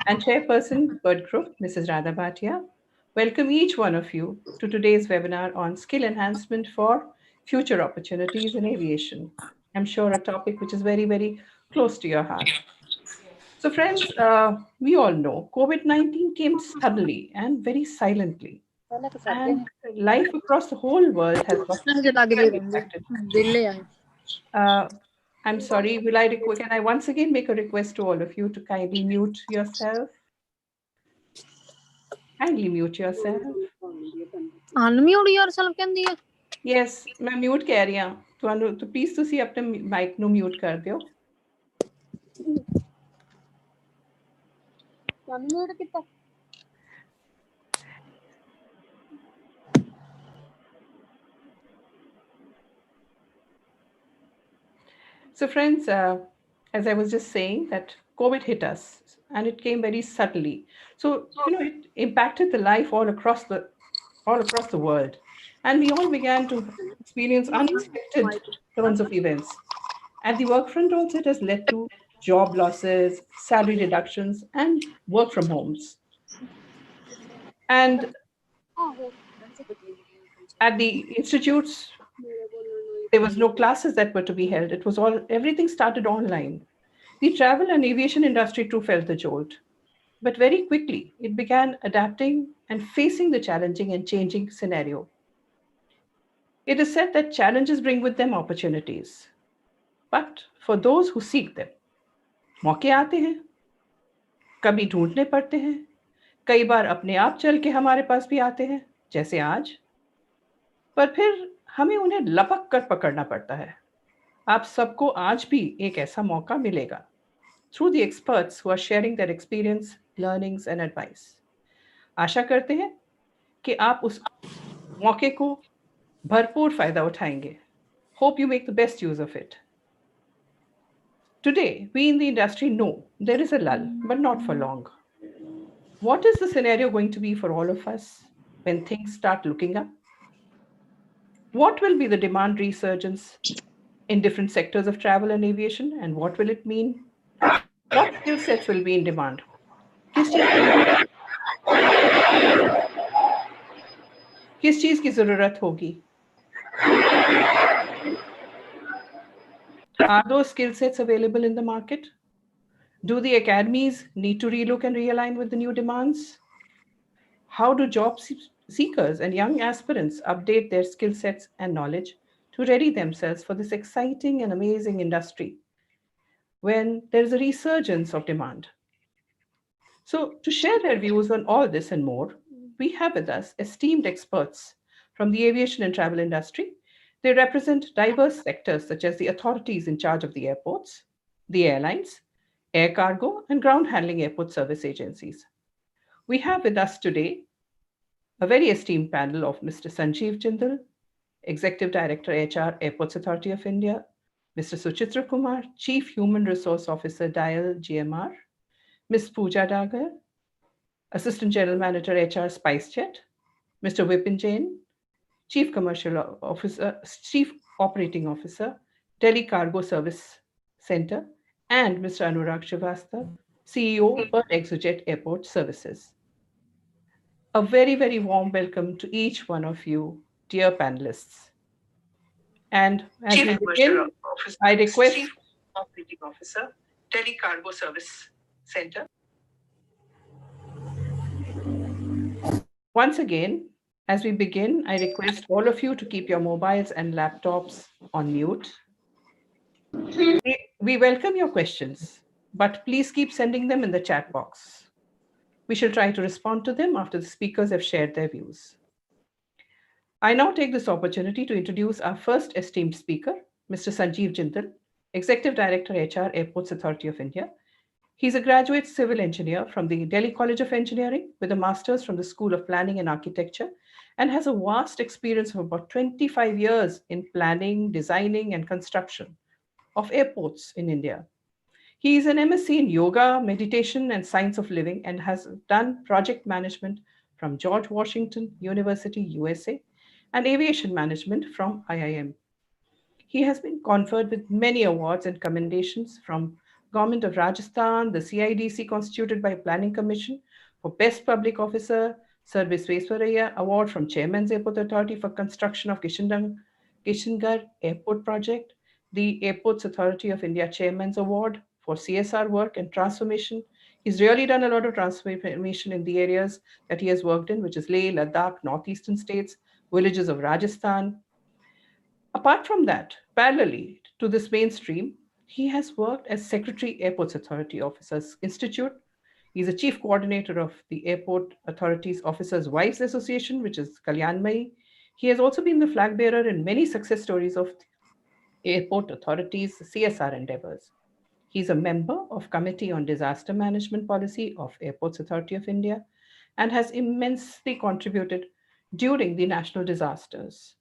and Chairperson, Bird Group, Mrs. Radha Bhatia. Welcome each one of you to today's webinar on skill enhancement for future opportunities in aviation. I'm sure a topic which is very, very close to your heart. So, friends, we all know COVID-19 came suddenly and very silently, and life across the whole world has got significantly impacted. Uh, I'm sorry, can I once again make a request to all of you to kindly mute yourself? Kindly mute yourself. Unmute yourself ਕਹਿੰਦੀ ਆ Yes, मैं mute कह रही हूँ ਤੁਹਾਨੂੰ तो please ਤੁਸੀਂ ਆਪਣੇ mic ਨੂੰ mute ਕਰ ਦਿਓ unmute ਕੀਤਾ So friends, as I was just saying that COVID hit us and it came very subtly. So, it impacted the life all across the world. And we all began to experience unexpected turns of events. At the work front also, it has led to job losses, salary reductions, and work from homes. And at the institutes, there was no classes that were to be held. It was everything started online. The travel and aviation industry too felt the jolt. But very quickly, it began adapting and facing the challenging and changing scenario. It is said that challenges bring with them opportunities. But for those who seek them, मौके आते हैं, कभी ढूंढने पड़ते हैं, कई बार अपने आप चल के हमारे पास भी आते हैं, जैसे आज। पर फिर हमें उन्हें लपक कर पकड़ना पड़ता है। आप सबको आज भी एक ऐसा मौका मिलेगा through the experts who are sharing their experience, learnings and advice. आशा करते हैं कि आप उस मौके को भरपूर फायदा उठाएंगे. Hope you make the best use of it. Today, we in the industry know there is a lull, but not for long. What is the scenario going to be for all of us when things start looking up? What will be the demand resurgence in different sectors of travel and aviation, and what will it mean? What skill sets will be in demand? किस चीज की जरूरत होगी? Are those skill sets available in the market? Do the academies need to relook and realign with the new demands? How do job seekers and young aspirants update their skill sets and knowledge to ready themselves for this exciting and amazing industry when there is a resurgence of demand? So, to share their views on all this and more, we have with us esteemed experts from the aviation and travel industry. They represent diverse sectors such as the authorities in charge of the airports, the airlines, air cargo, and ground handling airport service agencies. We have with us today a very esteemed panel of Mr. Sanjeev Jindal, Executive Director HR Airports Authority of India, Mr. Suchitra Kumar, Chief Human Resource Officer DIAL GMR, Ms. Pooja Dagar, Assistant General Manager HR SpiceJet, Mr. Vipin Jain, Chief Commercial Officer, Chief Operating Officer, Delhi Cargo Service Center, and Mr. Anurag Srivastav, CEO, Bird Exojet Airport Services. A very, very warm welcome to each one of you, dear panelists. And as we begin, I request Chief Operating Officer, Delhi Cargo Service Center. Once again, as we begin, I request all of you to keep your mobiles and laptops on mute. We welcome your questions, but please keep sending them in the chat box. We shall try to respond to them after the speakers have shared their views. I now take this opportunity to introduce our first esteemed speaker, Mr. Sanjeev Jindal, Executive Director, HR, Airports Authority of India. He's a graduate civil engineer from the Delhi College of Engineering with a master's from the School of Planning and Architecture and has a vast experience of about 25 years in planning, designing, and construction of airports in India. He is an MSc in Yoga, Meditation, and Science of Living and has done project management from George Washington University, USA, and aviation management from IIM. He has been conferred with many awards and commendations from Government of Rajasthan, the CIDC constituted by Planning Commission for Best Public Officer, Service Vesvaraya Award from Chairman's Airport Authority for construction of Kishangarh Airport Project, the Airports Authority of India Chairman's Award for CSR work and transformation. He's really done a lot of transformation in the areas that he has worked in, which is Leh, Ladakh, northeastern states, villages of Rajasthan. Apart from that, parallelly to this mainstream, he has worked as Secretary Airports Authority Officers Institute. He's a chief coordinator of the Airport Authorities Officers Wives Association, which is Kalyanmai. He has also been the flag bearer in many success stories of airport authorities' CSR endeavors. He's a member of Committee on Disaster Management Policy of Airports Authority of India and has immensely contributed during the national disasters.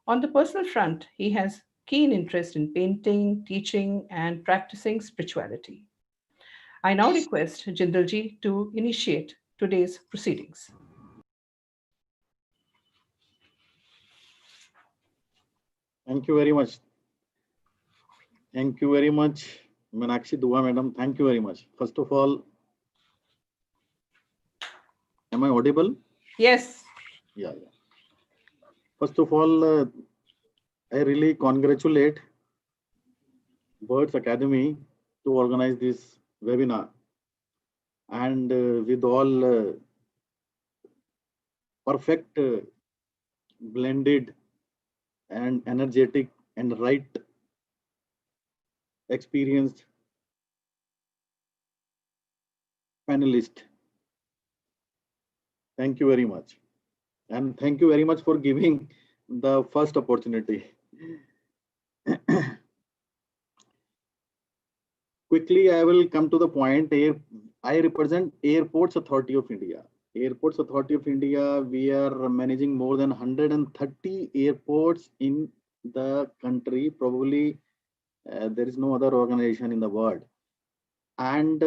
On the personal front, he has keen interest in painting, teaching, and practicing spirituality. I now request Jindalji to initiate today's proceedings. Thank you very much. Thank you very much, Meenakshi Dua madam. Thank you very much. First of all, am I audible? Yes. Yeah. First of all, I really congratulate Birds Academy to organize this webinar, and with all perfect, blended, and energetic and right experienced panelist. Thank you very much. And thank you very much for giving the first opportunity. Quickly, I will come to the point. I represent Airports Authority of India. Airports Authority of India, we are managing more than 130 airports in the country. Probably there is no other organization in the world. And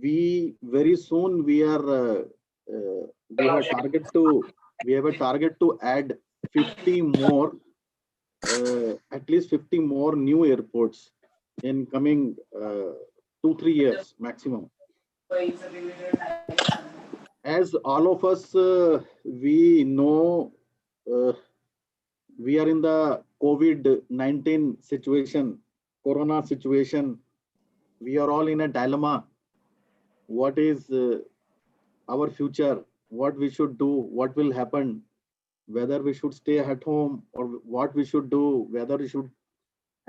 we very soon we have a target to add 50 more, at least 50 more new airports in coming 2-3 years maximum. As all of us we know, we are in the COVID-19 situation, Corona situation. We are all in a dilemma. What is our future? What we should do? What will happen? Whether we should stay at home or what we should do? Whether we should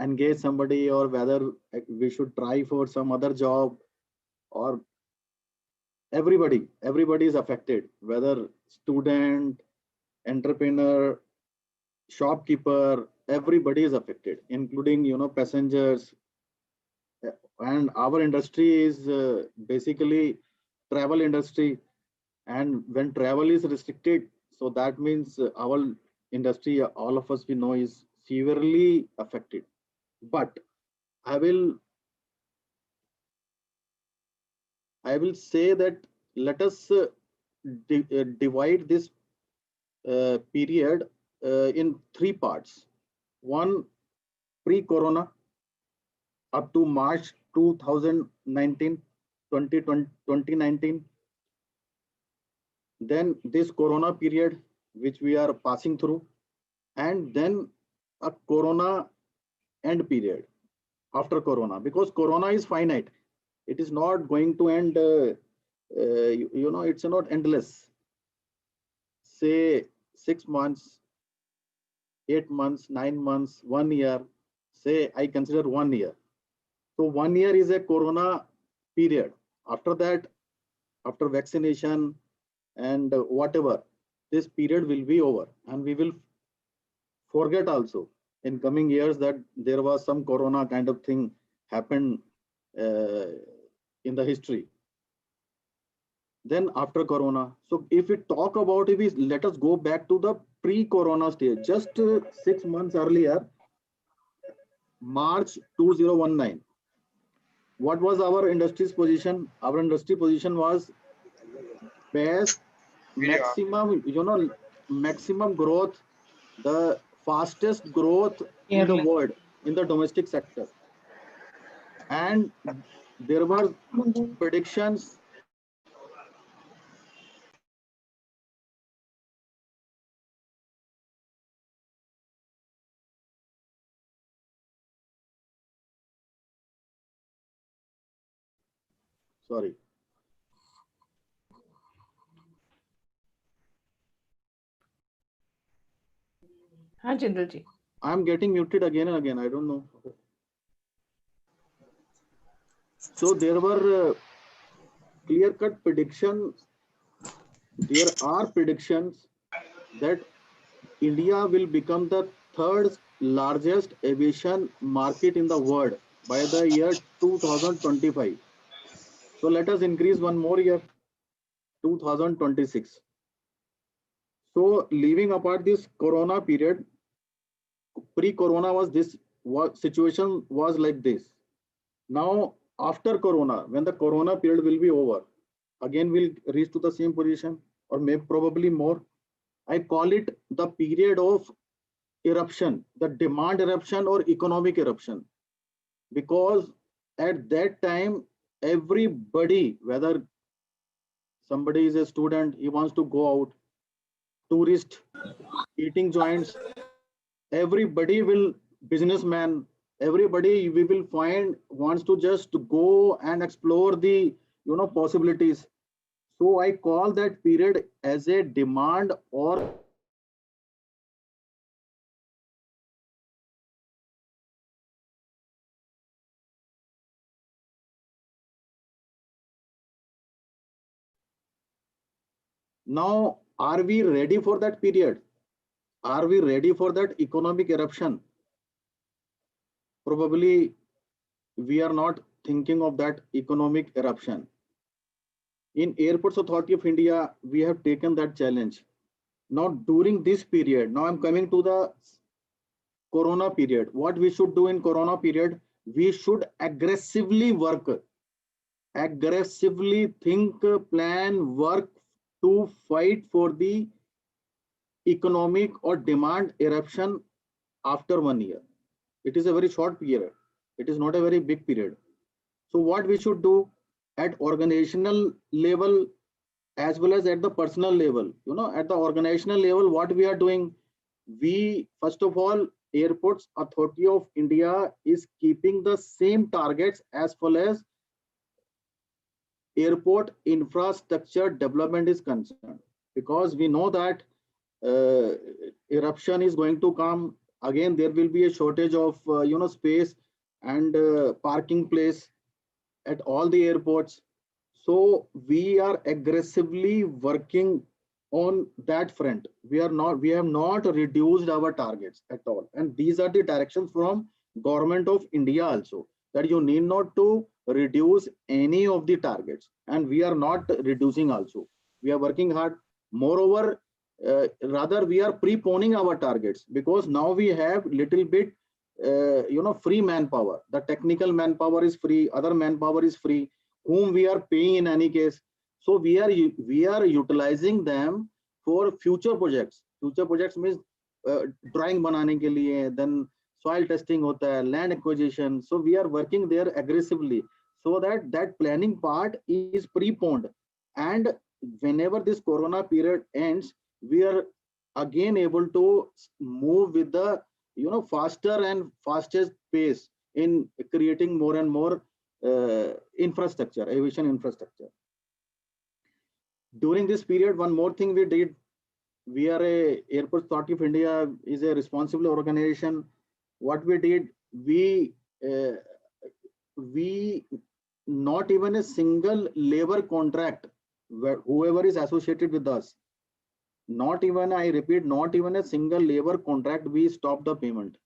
engage somebody or whether we should try for some other job, or everybody is affected, whether student, entrepreneur, shopkeeper, everybody is affected, including passengers. And our industry is basically travel industry, and when travel is restricted, so that means our industry, all of us we know, is severely affected. But I will say that let us divide this period in 3 parts. One, pre-corona up to March 2019, 2019. Then this corona period which we are passing through, and then a corona end period after corona, because corona is finite. It is not going to end, it's not endless. Say 6 months, 8 months, 9 months, 1 year. Say I consider 1 year. So 1 year is a corona period. After that, after vaccination and whatever, this period will be over, and we will forget also in coming years that there was some corona kind of thing happened in the history. Then after corona, so if we talk about, let us go back to the pre-corona stage, just 6 months earlier, March 2019. What was our industry's position? Our industry position was best, maximum, maximum growth, the fastest growth in the world in the domestic sector. and there were predictions. Sorry. हाँ जिंदल जी. I'm getting muted again and again. I don't know. So there were clear-cut predictions. There are predictions that India will become the third largest aviation market in the world by the year 2025. So let us increase one more year, 2026. So leaving apart this Corona period, pre-Corona was this situation was like this. Now after Corona, when the Corona period will be over, again we'll reach to the same position or maybe probably more. I call it the period of eruption, the demand eruption or economic eruption, because at that time everybody, whether somebody is a student, he wants to go out, tourist, eating joints, everybody will, businessman, everybody we will find wants to just go and explore the possibilities. So I call that period as a demand or now are we ready for that period? Are we ready for that economic eruption? Probably we are not thinking of that economic eruption. In Airports Authority of India, we have taken that challenge. Now during this period, now I'm coming to the Corona period. What we should do in Corona period? We should aggressively work, aggressively think, plan, work to fight for the economic or demand eruption after 1 year. It is a very short period. It is not a very big period. So what we should do at organizational level as well as at the personal level, at the organizational level, what we are doing, we first of all, Airports Authority of India is keeping the same targets as well as airport infrastructure development is concerned, because we know that eruption is going to come again. There will be a shortage of space and parking place at all the airports. So we are aggressively working on that front. We have not reduced our targets at all, and these are the directions from Government of India also, that you need not to reduce any of the targets, and we are not reducing also. We are working hard. Moreover, rather we are preponing our targets, because now we have little bit free manpower. The technical manpower is free, other manpower is free, whom we are paying in any case. So we are utilizing them for future projects. Future projects means drawing banane ke liye, then soil testing hota hai, land acquisition. So we are working there aggressively, so that planning part is preponed, and whenever this Corona period ends, we are again able to move with the faster and fastest pace in creating more and more infrastructure, aviation infrastructure. During this period, one more thing we did, we are a Airports Authority of India is a responsible organization. What we did, we not even a single labor contract, whoever is associated with us, not even, I repeat, not even a single labor contract we stopped the payment.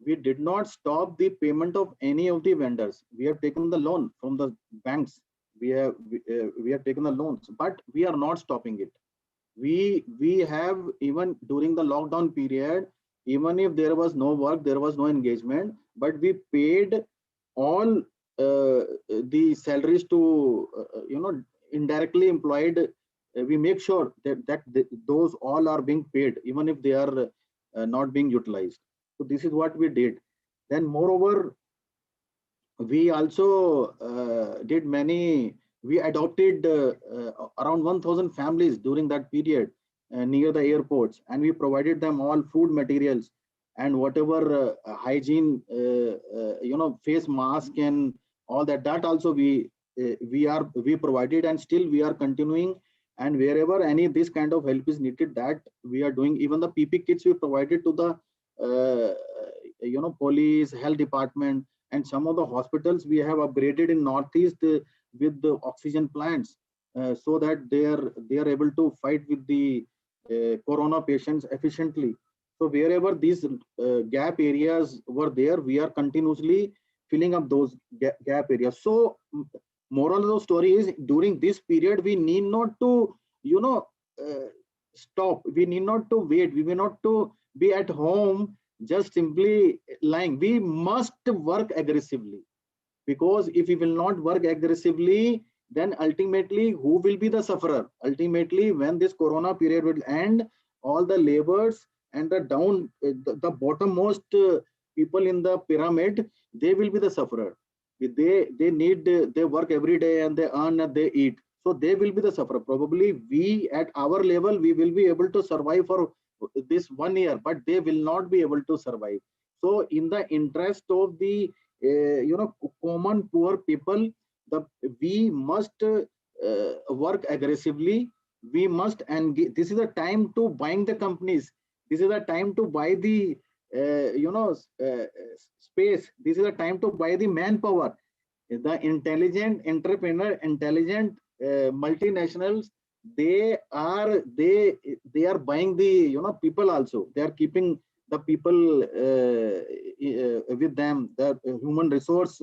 We did not stop the payment of any of the vendors. We have taken the loan from the banks. We have taken the loans, but we are not stopping it. We have, even during the lockdown period, even if there was no work, there was no engagement, but we paid all the salaries to indirectly employed. We make sure that those all are being paid, even if they are not being utilized. So this is what we did. Then moreover, we also did many, we adopted around 1,000 families during that period near the airports, and we provided them all food materials and whatever hygiene, face mask and all that. That also we provided, and still we are continuing. And wherever any this kind of help is needed, that we are doing. Even the PP kits we provided to the police, health department, and some of the hospitals we have upgraded in Northeast with the oxygen plants, so that they are able to fight with the corona patients efficiently. So wherever these gap areas were there, we are continuously filling up those gap areas. So moral of the story is, during this period we need not to stop, we need not to wait, we need not to be at home just simply lying. We must work aggressively, because if we will not work aggressively, then ultimately who will be the sufferer? Ultimately, when this corona period will end, all the laborers and the bottommost people in the pyramid, they will be the sufferer. They need, they work every day and they earn and they eat, so they will be the sufferer. Probably we at our level, we will be able to survive for this 1 year, but they will not be able to survive. So in the interest of the common poor people, we must work aggressively. We must, and this is the time to buying the companies, this is the time to buy the space, this is the time to buy the manpower. The intelligent entrepreneur, intelligent multinationals, they are buying the people also. They are keeping the people with them, the human resource,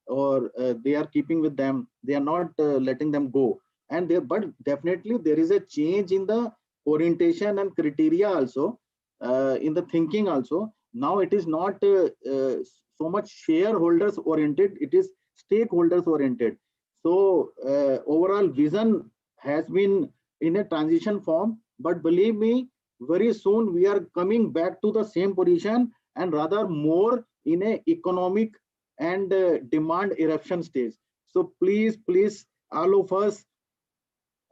or they are keeping with them. They are not letting them go. And but definitely there is a change in the orientation and criteria also, in the thinking also. Now it is not so much shareholders oriented, it is stakeholders oriented. So overall vision has been in a transition form, but believe me, very soon we are coming back to the same position, and rather more in a economic and demand eruption stage. So please, all of us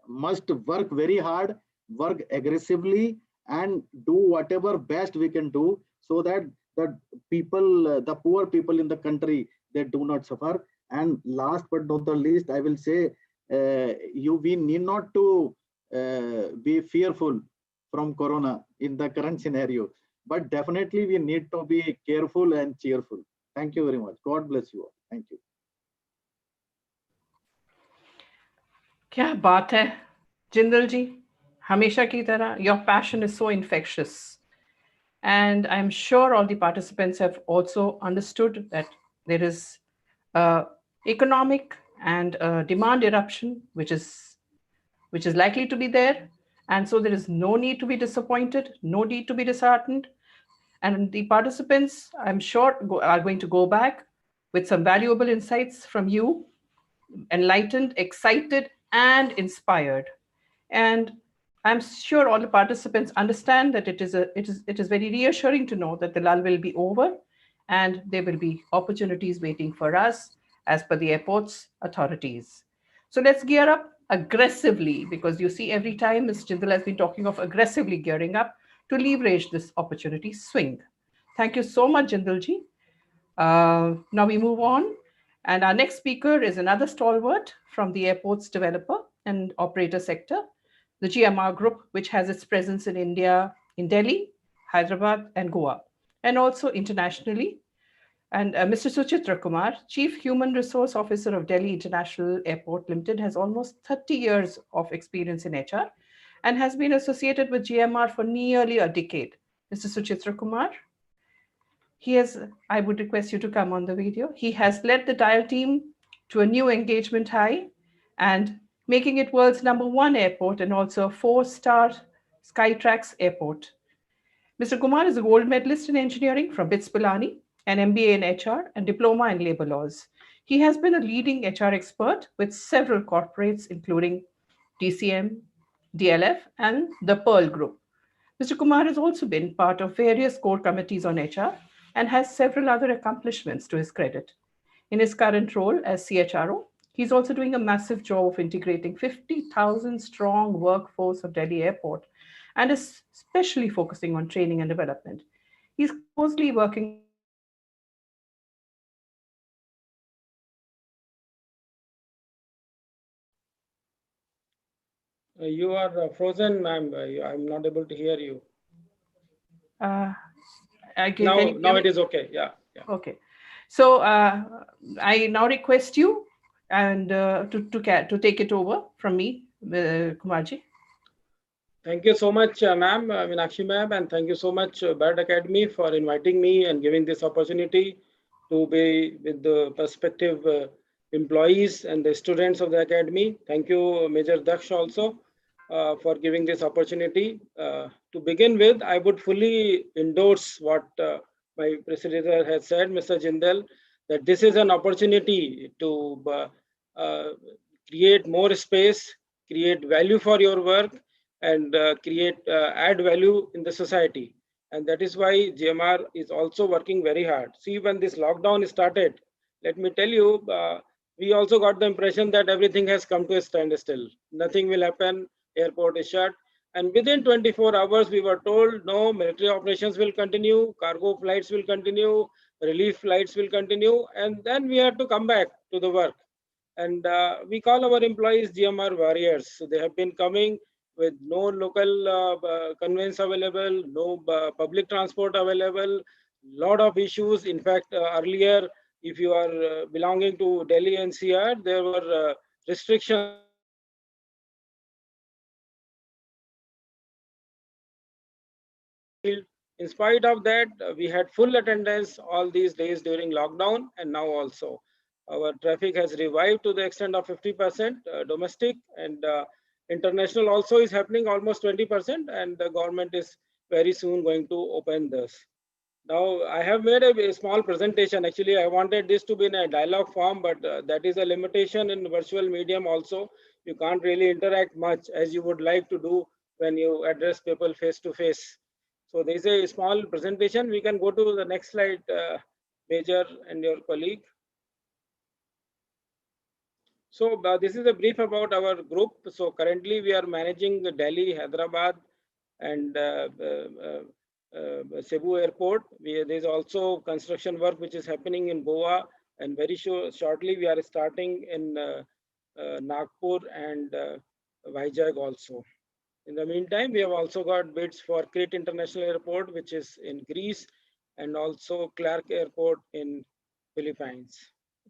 must work very hard, work aggressively, and do whatever best we can do, so that the people, the poor people in the country, they do not suffer. And last but not the least, I will say, we need not to be fearful from corona in the current scenario, but definitely we need to be careful and cheerful. Thank you very much. God bless you all. Thank you. क्या बात है जिंदल जी, हमेशा की तरह your passion is so infectious, and I'm sure all the participants have also understood that there is economic and demand eruption which is likely to be there, and so there is no need to be disappointed, no need to be disheartened. And the participants, I'm sure, are going to go back with some valuable insights from you, enlightened, excited, and inspired. And I'm sure all the participants understand that it is very reassuring to know that the lull will be over and there will be opportunities waiting for us as per the airport's authorities. So let's gear up aggressively, because you see every time Ms. Jindal has been talking of aggressively gearing up to leverage this opportunity swing. Thank you so much, Jindal ji. Now we move on, and our next speaker is another stalwart from the airport's developer and operator sector, the GMR Group, which has its presence in India, in Delhi, Hyderabad, and Goa, and also internationally. And Mr. Suchitra Kumar, Chief Human Resource Officer of Delhi International Airport Limited, has almost 30 years of experience in HR and has been associated with GMR for nearly a decade. Mr. Suchitra Kumar, I would request you to come on the video. He has led the Dial team to a new engagement high and making it world's #1 airport and also a 4-star Skytrax airport. Mr. Kumar is a gold medalist in engineering from BITS Pilani, an MBA in HR and diploma in labor laws. He has been a leading HR expert with several corporates, including TCM, DLF, and the Pearl Group. Mr. Kumar has also been part of various core committees on HR and has several other accomplishments to his credit. in his current role as CHRO. He's also doing a massive job of integrating 50,000 strong workforce of Delhi Airport and is especially focusing on training and development. He's closely working with government agencies to ensure quality training and development You are frozen, ma'am. I'm not able to hear you. Uh, can Now, you hear now me? it is okay. Yeah, yeah. Okay. So I now request you and to take it over from me, Kumarji. Thank you so much, ma'am, Meenakshi ma'am, and thank you so much, Bird Academy, for inviting me and giving this opportunity to be with the prospective employees and the students of the academy. Thank you, Major Daksh, also for giving this opportunity. To begin with, I would fully endorse what my predecessor has said, Mr. Jindal, that this is an opportunity to uh, create more space, create value for your work, and create add value in the society. And that is why GMR is also working very hard. See, when this lockdown started, let me tell you, we also got the impression that everything has come to a standstill. Nothing will happen, airport is shut. And within 24 hours, we were told, no, military operations will continue, cargo flights will continue, relief flights will continue. And then we had to come back to the work. And we call our employees GMR warriors. So they have been coming with no local conveyance available, no public transport available, lot of issues. In fact, earlier, if you are belonging to Delhi NCR, there were restrictions on field. In spite of that, we had full attendance all these days during lockdown, and now also. Our traffic has revived to the extent of 50% domestic, and international also is happening almost 20%, and the government is very soon going to open this. Now, I have made a small presentation. Actually, I wanted this to be in a dialogue form, but that is a limitation in virtual medium also. You can't really interact much as you would like to do when you address people face to face. So there is a small presentation. We can go to the next slide, Major and your colleague. So this is a brief about our group. So currently we are managing the Delhi, Hyderabad, and Cebu Airport. There is also construction work which is happening in Goa, and very shortly we are starting in Nagpur and Vizag also. In the meantime, we have also got bids for Crete International Airport, which is in Greece, and also Clark Airport in Philippines.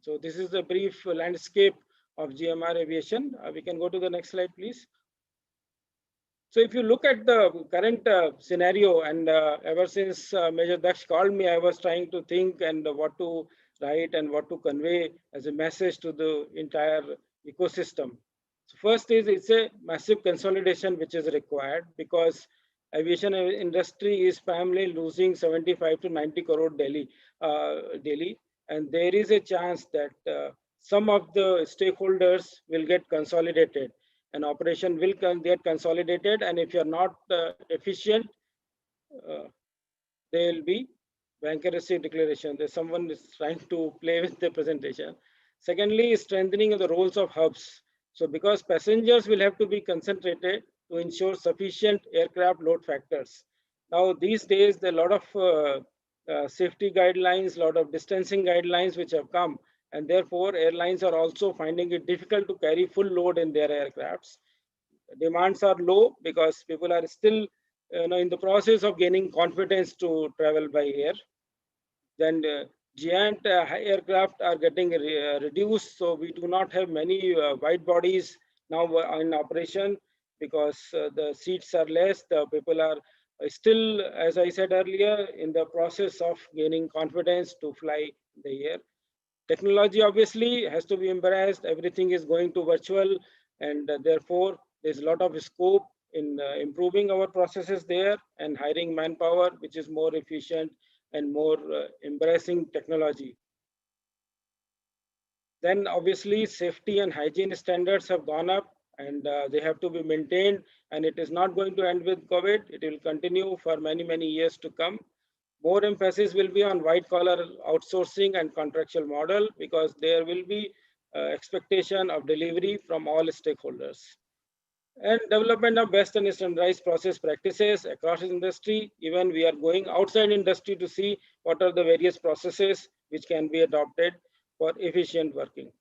So this is the brief landscape of GMR Aviation. We can go to the next slide, please. So if you look at the current scenario, and ever since Major Daksh called me, I was trying to think and what to write and what to convey as a message to the entire ecosystem. So first is it's a massive consolidation which is required, because aviation industry is primarily losing 75 to 90 crore daily, and there is a chance that some of the stakeholders will get consolidated, an operation will get consolidated, and if you're not efficient, uh, there will be bankruptcy declaration. There's someone is trying to play with the presentation. Secondly, strengthening of the roles of hubs. So because passengers will have to be concentrated to ensure sufficient aircraft load factors. Now these days, there are a lot of safety guidelines, a lot of distancing guidelines which have come, and therefore airlines are also finding it difficult to carry full load in their aircrafts. Demands are low because people are still in the process of gaining confidence to travel by air. Then giant aircraft are getting reduced, so we do not have many wide bodies now in operation, because the seats are less. The people are still, as I said earlier, in the process of gaining confidence to fly the air. Technology obviously has to be embraced. Everything is going to virtual, and therefore there's a lot of scope in improving our processes there and hiring manpower which is more efficient and more embracing technology. Then obviously safety and hygiene standards have gone up, and they have to be maintained, and it is not going to end with COVID. It will continue for many years to come. More emphasis will be on white collar outsourcing and contractual model, because there will be expectation of delivery from all stakeholders. And development of best and standardized process practices across industry. Even we are going outside industry to see what are the various processes which can be adopted for efficient working.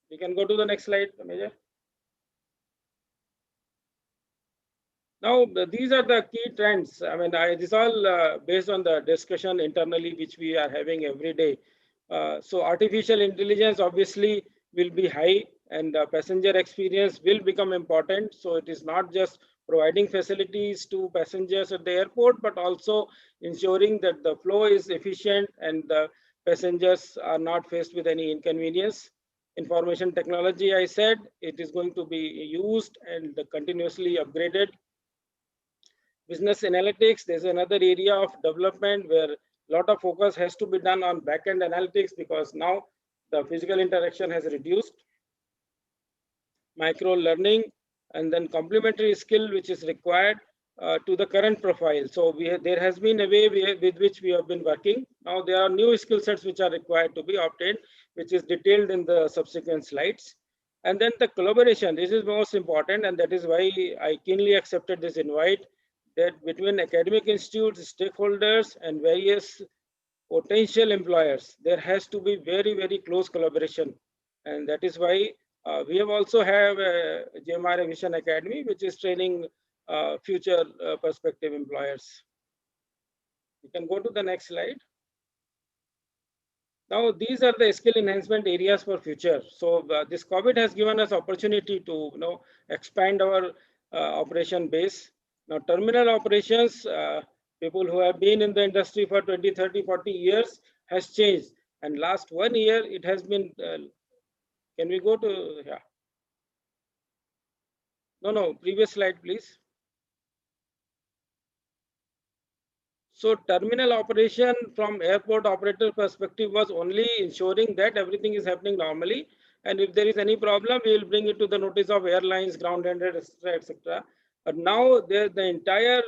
We can go to the next slide, Major. Now, these are the key trends. I mean, this is all based on the discussion internally, which we are having every day. So artificial intelligence obviously will be high, and passenger experience will become important. So it is not just providing facilities to passengers at the airport, but also ensuring that the flow is efficient and the passengers are not faced with any inconvenience. Information technology, I said, it is going to be used and continuously upgraded. Business analytics, there's another area of development where a lot of focus has to be done on back-end analytics, because now the physical interaction has reduced. Micro learning, and then complementary skill which is required to the current profile. So there has been a way with which we have been working. Now there are new skill sets which are required to be obtained, which is detailed in the subsequent slides. And then the collaboration, this is most important, and that is why I keenly accepted this invite, that between academic institutes, stakeholders, and various potential employers, there has to be very, very close collaboration. And that is why we have also have GMR Aviation Academy, which is training future prospective employers. You can go to the next slide. Now, these are the skill enhancement areas for future. So this COVID has given us opportunity to expand our operation base. Now, terminal operations, people who have been in the industry for 20, 30, 40 years has changed. And last 1 year, it has been, can we go to, yeah. No, previous slide, please. So terminal operation from airport operator perspective was only ensuring that everything is happening normally. And if there is any problem, we will bring it to the notice of airlines, ground handlers, etc. But now the entire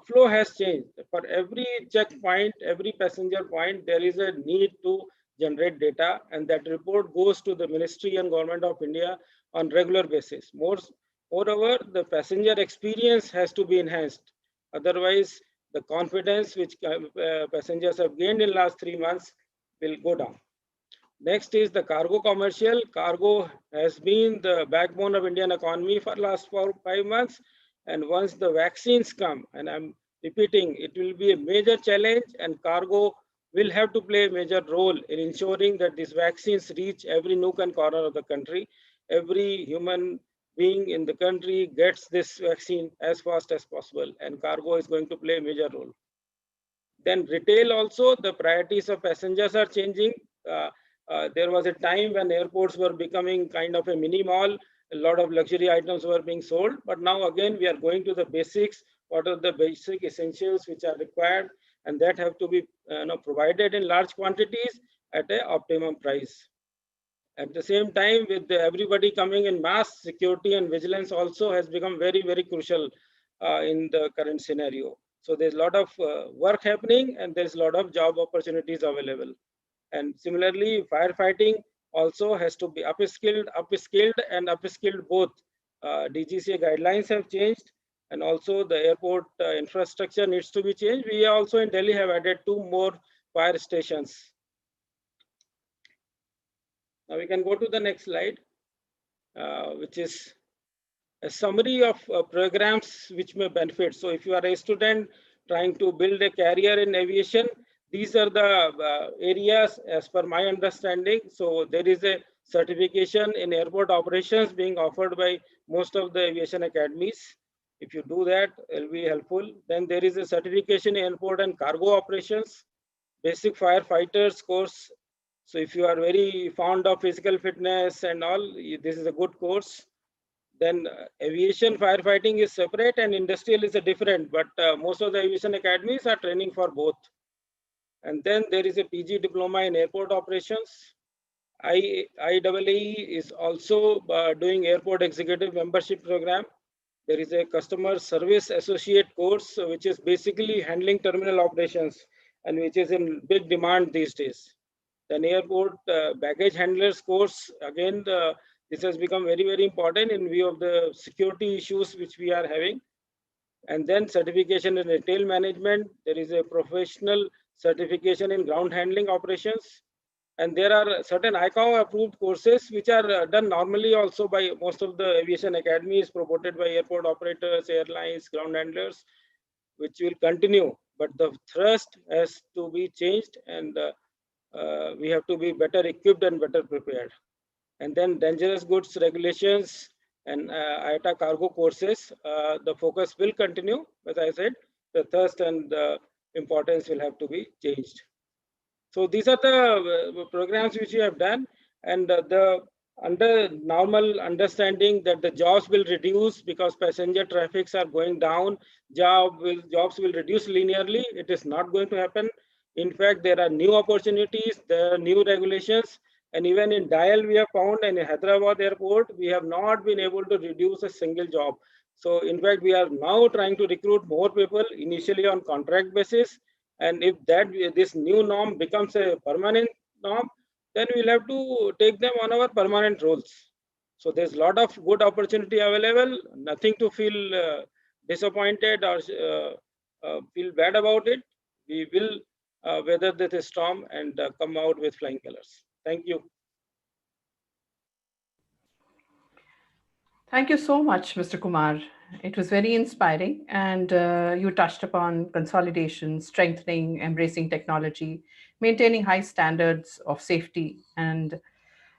flow has changed. For every checkpoint, every passenger point, there is a need to generate data, and that report goes to the Ministry and Government of India on regular basis. Moreover, the passenger experience has to be enhanced. Otherwise, the confidence which passengers have gained in last 3 months will go down. Next is the cargo commercial. Cargo has been the backbone of Indian economy for last 4-5 months. And once the vaccines come, and I'm repeating, it will be a major challenge, and cargo will have to play a major role in ensuring that these vaccines reach every nook and corner of the country. Every human being in the country gets this vaccine as fast as possible, and cargo is going to play a major role. Then retail also, the priorities of passengers are changing. There was a time when airports were becoming kind of a mini mall. A lot of luxury items were being sold, but now again we are going to the basics. What are the basic essentials which are required, and that have to be provided in large quantities at an optimum price. At the same time, with everybody coming in mass, security and vigilance also has become very, very crucial in the current scenario. So there's a lot of work happening, and there's a lot of job opportunities available. And similarly, firefighting also has to be upskilled and upskilled both. DGCA guidelines have changed, and also the airport infrastructure needs to be changed. We also in Delhi have added 2 more fire stations. Now we can go to the next slide, which is a summary of programs which may benefit. So if you are a student trying to build a career in aviation, these are the areas as per my understanding. So there is a certification in airport operations being offered by most of the aviation academies. If you do that, it will be helpful. Then there is a certification in airport and cargo operations, basic firefighters course. So if you are very fond of physical fitness and all, this is a good course. Then aviation firefighting is separate and industrial is a different, but most of the aviation academies are training for both. And then there is a PG diploma in airport operations. IAE is also doing airport executive membership program. There is a customer service associate course, which is basically handling terminal operations and which is in big demand these days. Then airport baggage handlers course, again, this has become very, very important in view of the security issues which we are having. And then certification in retail management. There is a professional certification in ground handling operations. And there are certain ICAO approved courses which are done normally also by most of the aviation academies promoted by airport operators, airlines, ground handlers, which will continue. But the thrust has to be changed, and we have to be better equipped and better prepared. And then dangerous goods regulations and IATA cargo courses, the focus will continue. As I said, the thrust and the importance will have to be changed. So these are the programs which we have done, and the under normal understanding that the jobs will reduce because passenger traffics are going down, jobs will reduce linearly. It is not going to happen. In fact, there are new opportunities, there are new regulations, and even in DIAL we have found, and in Hyderabad airport, we have not been able to reduce a single job. So in fact, we are now trying to recruit more people initially on contract basis. And if this new norm becomes a permanent norm, then we'll have to take them on our permanent roles. So there's a lot of good opportunity available, nothing to feel disappointed or feel bad about it. We will weather this storm and come out with flying colors. Thank you. Thank you so much, Mr. Kumar. It was very inspiring, and you touched upon consolidation, strengthening, embracing technology, maintaining high standards of safety, and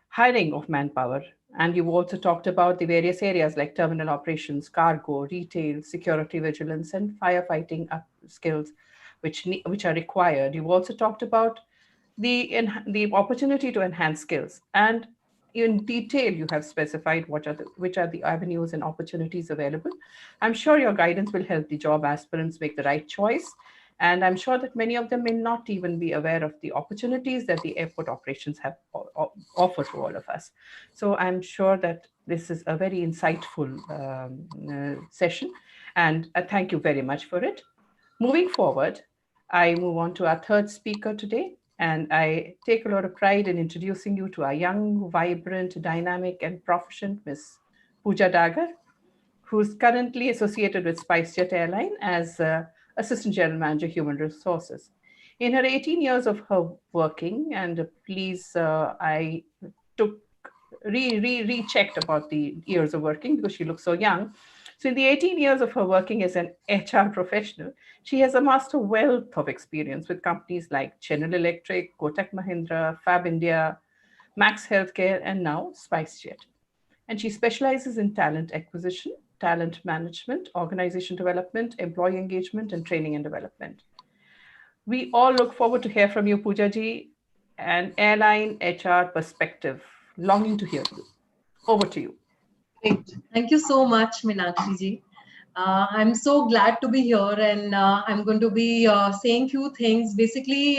hiring of manpower. And you also talked about the various areas like terminal operations, cargo, retail, security vigilance, and firefighting skills, which are required. You've also talked about the opportunity to enhance skills, and in detail you have specified which are the avenues and opportunities available. I'm sure your guidance will help the job aspirants make the right choice, and I'm sure that many of them may not even be aware of the opportunities that the airport operations have offer to all of us. So I'm sure that this is a very insightful session, and thank you very much for it. Moving forward, I move on to our third speaker today, and I take a lot of pride in introducing you to our young, vibrant, dynamic, and proficient Miss Pooja Dagar, who's currently associated with SpiceJet Airline as Assistant General Manager, Human Resources. In her 18 years of her working, and I took rechecked about the years of working because she looks so young. So in the 18 years of her working as an HR professional, she has amassed a wealth of experience with companies like General Electric, Kotak Mahindra, Fab India, Max Healthcare, and now SpiceJet. And she specializes in talent acquisition, talent management, organization development, employee engagement, and training and development. We all look forward to hear from you, Pooja ji, an airline HR perspective. Longing to hear you. Over to you. Great. Thank you so much, Meenakshi ji. I'm so glad to be here, and I'm going to be saying few things. Basically,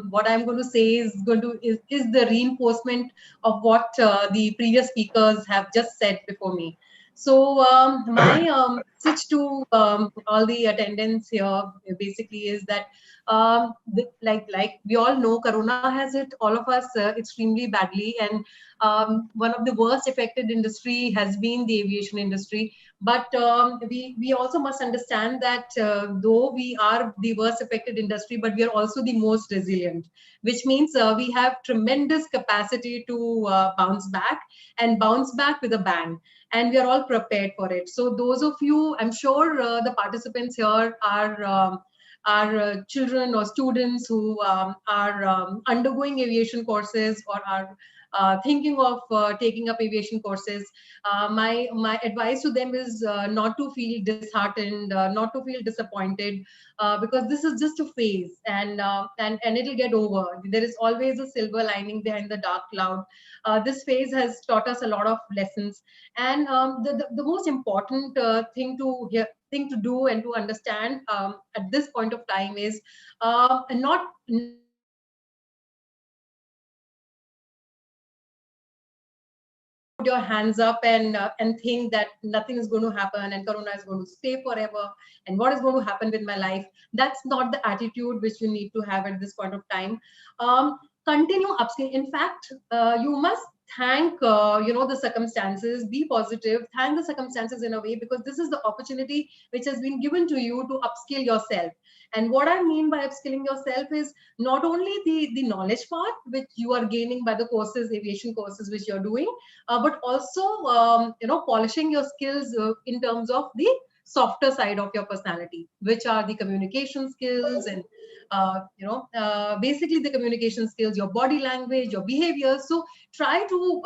what I'm going to say is the reinforcement of what the previous speakers have just said before me. So my message to all the attendants here basically is that like we all know, Corona has hit all of us extremely badly, and one of the worst affected industry has been the aviation industry. But we also must understand that though we are the worst affected industry, but we are also the most resilient, which means we have tremendous capacity to bounce back and bounce back with a bang. And we are all prepared for it. So those of you, I'm sure the participants here are children or students who are undergoing aviation courses or are thinking of taking up aviation courses. My advice to them is not to feel disheartened, not to feel disappointed, because this is just a phase, and it'll get over. There is always a silver lining behind the dark cloud. This phase has taught us a lot of lessons, and the most important thing to do and to understand at this point of time is not put your hands up and think that nothing is going to happen and Corona is going to stay forever and what is going to happen with my life. That's not the attitude which you need to have at this point of time. Continue upskilling. In fact, you must thank the circumstances, be positive, thank the circumstances in a way, because this is the opportunity which has been given to you to upskill yourself. And what I mean by upskilling yourself is not only the knowledge part which you are gaining by the courses, aviation courses which you're doing, but also polishing your skills in terms of the softer side of your personality, which are the communication skills and basically the communication skills, your body language, your behavior. So try to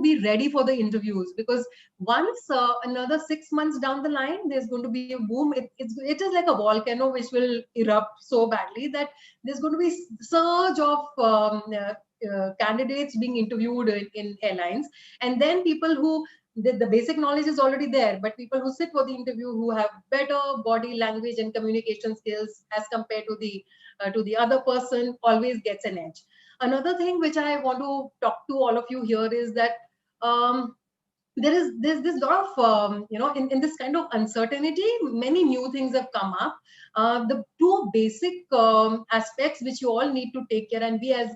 be ready for the interviews, because once another 6 months down the line, there's going to be a boom. It is like a volcano which will erupt so badly that there's going to be surge of candidates being interviewed in airlines, and then people who the basic knowledge is already there, but people who sit for the interview who have better body language and communication skills as compared to the other person always gets an edge. Another thing which I want to talk to all of you here is that there's this lot of in this kind of uncertainty, many new things have come up. The two basic aspects which you all need to take care, and we as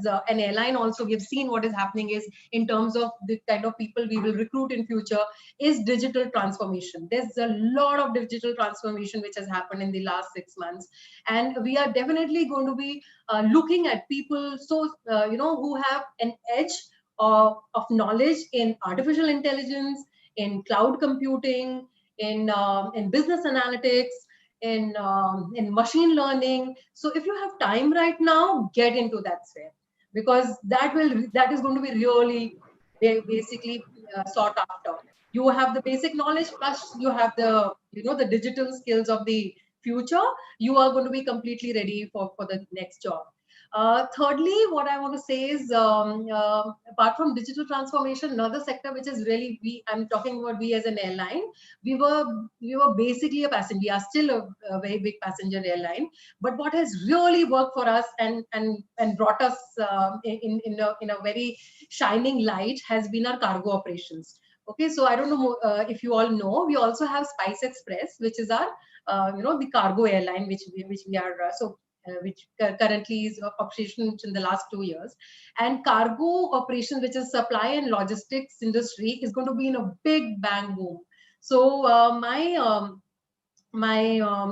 an airline also, we've seen what is happening is in terms of the kind of people we will recruit in future, is digital transformation. There's a lot of digital transformation which has happened in the last 6 months, and we are definitely going to be looking at people who have an edge of knowledge in artificial intelligence, in cloud computing, in business analytics, in machine learning. So if you have time right now, get into that sphere, because that is going to be really basically sought after. You have the basic knowledge, plus you have the the digital skills of the future. You are going to be completely ready for the next job. Thirdly, what I want to say is, apart from digital transformation, another sector which is really, I'm talking about we as an airline, we were basically a passenger. We are still a very big passenger airline, but what has really worked for us and brought us in a very shining light has been our cargo operations. Okay, so I don't know if you all know, we also have Spice Express, which is our the cargo airline, which we are which currently is operational in the last 2 years. And cargo operations, which is supply and logistics industry, is going to be in a big bang boom. So my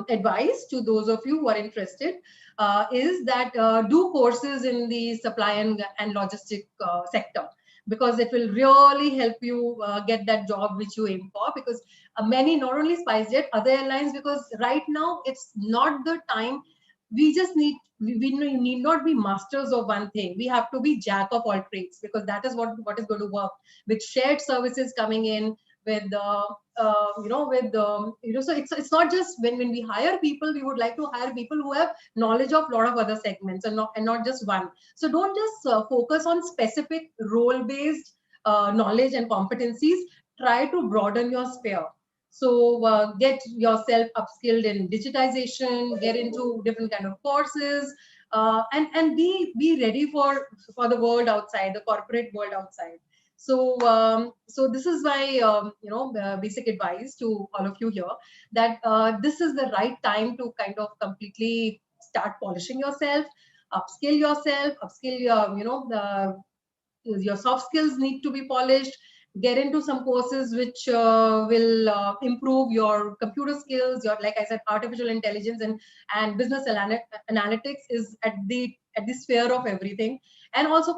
advice to those of you who are interested is that do courses in the supply and logistic sector, because it will really help you get that job which you aim for. Because many, not only SpiceJet, other airlines, because right now it's not the time. We need not be masters of one thing. We have to be jack of all trades, because that is what is going to work with shared services coming in, with so it's not just when we hire people, we would like to hire people who have knowledge of a lot of other segments and not just one. So don't just focus on specific role based knowledge and competencies. Try to broaden your sphere. So get yourself upskilled in digitization, get into different kind of courses, and be ready for the world outside, the corporate world outside. So this is my basic advice to all of you here, that this is the right time to kind of completely start polishing yourself, upskill yourself, upskill your soft skills need to be polished. Get into some courses which will improve your computer skills. Your, like I said, artificial intelligence and business analytics is at the sphere of everything, and also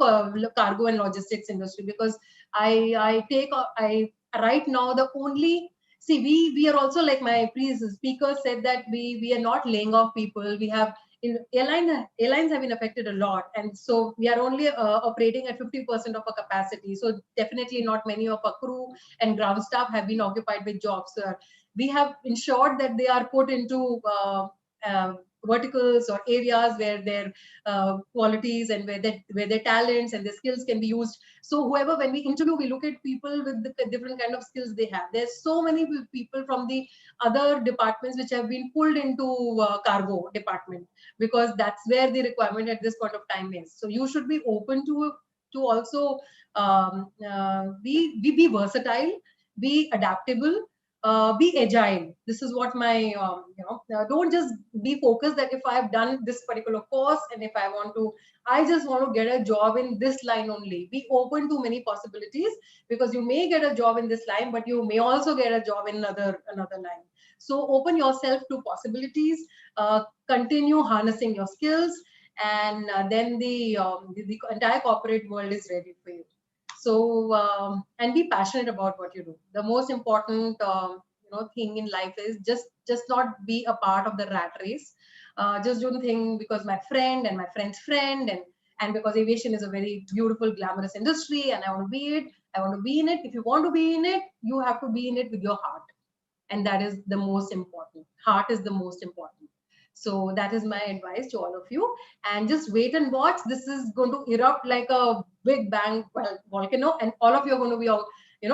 cargo and logistics industry. Because I right now the only, see, we are also, like my previous speaker said, that we are not laying off people. We have airlines have been affected a lot, and so we are only operating at 50% of our capacity. So definitely not many of our crew and ground staff have been occupied with jobs. We have ensured that they are put into verticals or areas where their qualities and where their talents and their skills can be used. So whoever, when we interview, we look at people with the different kind of skills they have. There's so many people from the other departments which have been pulled into cargo department, because that's where the requirement at this point of time is. So you should be open to to also be versatile, be adaptable, be agile. This is what my don't just be focused that if I've done this particular course and if I just want to get a job in this line only. Be open to many possibilities, because you may get a job in this line, but you may also get a job in another line. So open yourself to possibilities, continue harnessing your skills, and then the entire corporate world is ready for you. So and be passionate about what you do. The most important thing in life is just not be a part of the rat race. Just don't think because my friend and my friend's friend and because aviation is a very beautiful, glamorous industry and I want to be it. I want to be in it. If you want to be in it, you have to be in it with your heart, and that is the most important. Heart is the most important. So that is my advice to all of you, and just wait and watch. This is going to erupt like a big bang volcano, and all of you are going to be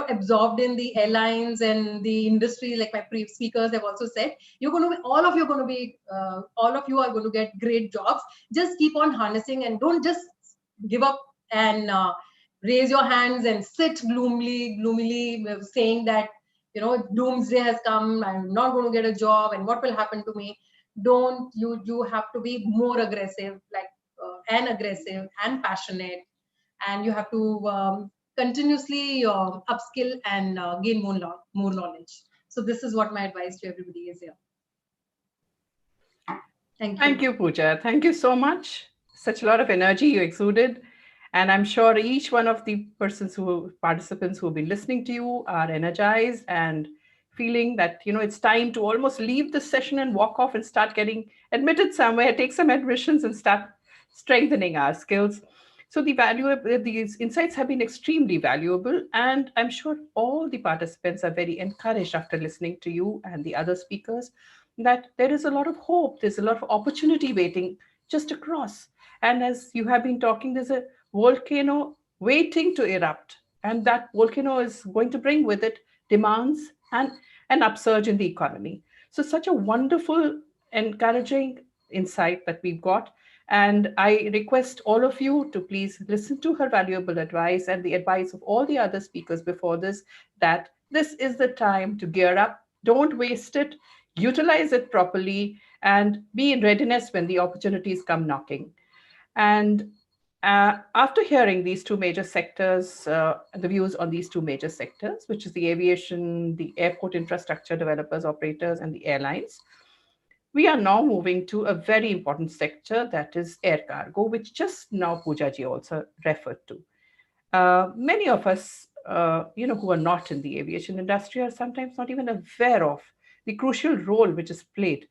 absorbed in the airlines and the industry. Like my previous speakers have also said, all of you are going to get great jobs. Just keep on harnessing and don't just give up and raise your hands and sit gloomily saying that doomsday has come, I'm not going to get a job and what will happen to me. Don't you have to be more aggressive, and aggressive and passionate, and you have to continuously upskill and gain more knowledge. So this is what my advice to everybody is here. Thank you. Thank you, Pooja. Thank you so much. Such a lot of energy you exuded. And I'm sure each one of the participants who have been listening to you are energized and feeling that, it's time to almost leave this session and walk off and start getting admitted somewhere, take some admissions and start strengthening our skills. So these insights have been extremely valuable. And I'm sure all the participants are very encouraged after listening to you and the other speakers that there is a lot of hope, there's a lot of opportunity waiting just across. And as you have been talking, there's a volcano waiting to erupt. And that volcano is going to bring with it demands and an upsurge in the economy. So such a wonderful, encouraging insight that we've got. And I request all of you to please listen to her valuable advice and the advice of all the other speakers before this, that this is the time to gear up. Don't waste it. Utilize it properly and be in readiness when the opportunities come knocking. And after hearing these two major sectors, the views on these two major sectors, which is the aviation, the airport infrastructure developers, operators, and the airlines, we are now moving to a very important sector, that is air cargo, which just now Pooja ji also referred to. Many of us, who are not in the aviation industry are sometimes not even aware of the crucial role which is played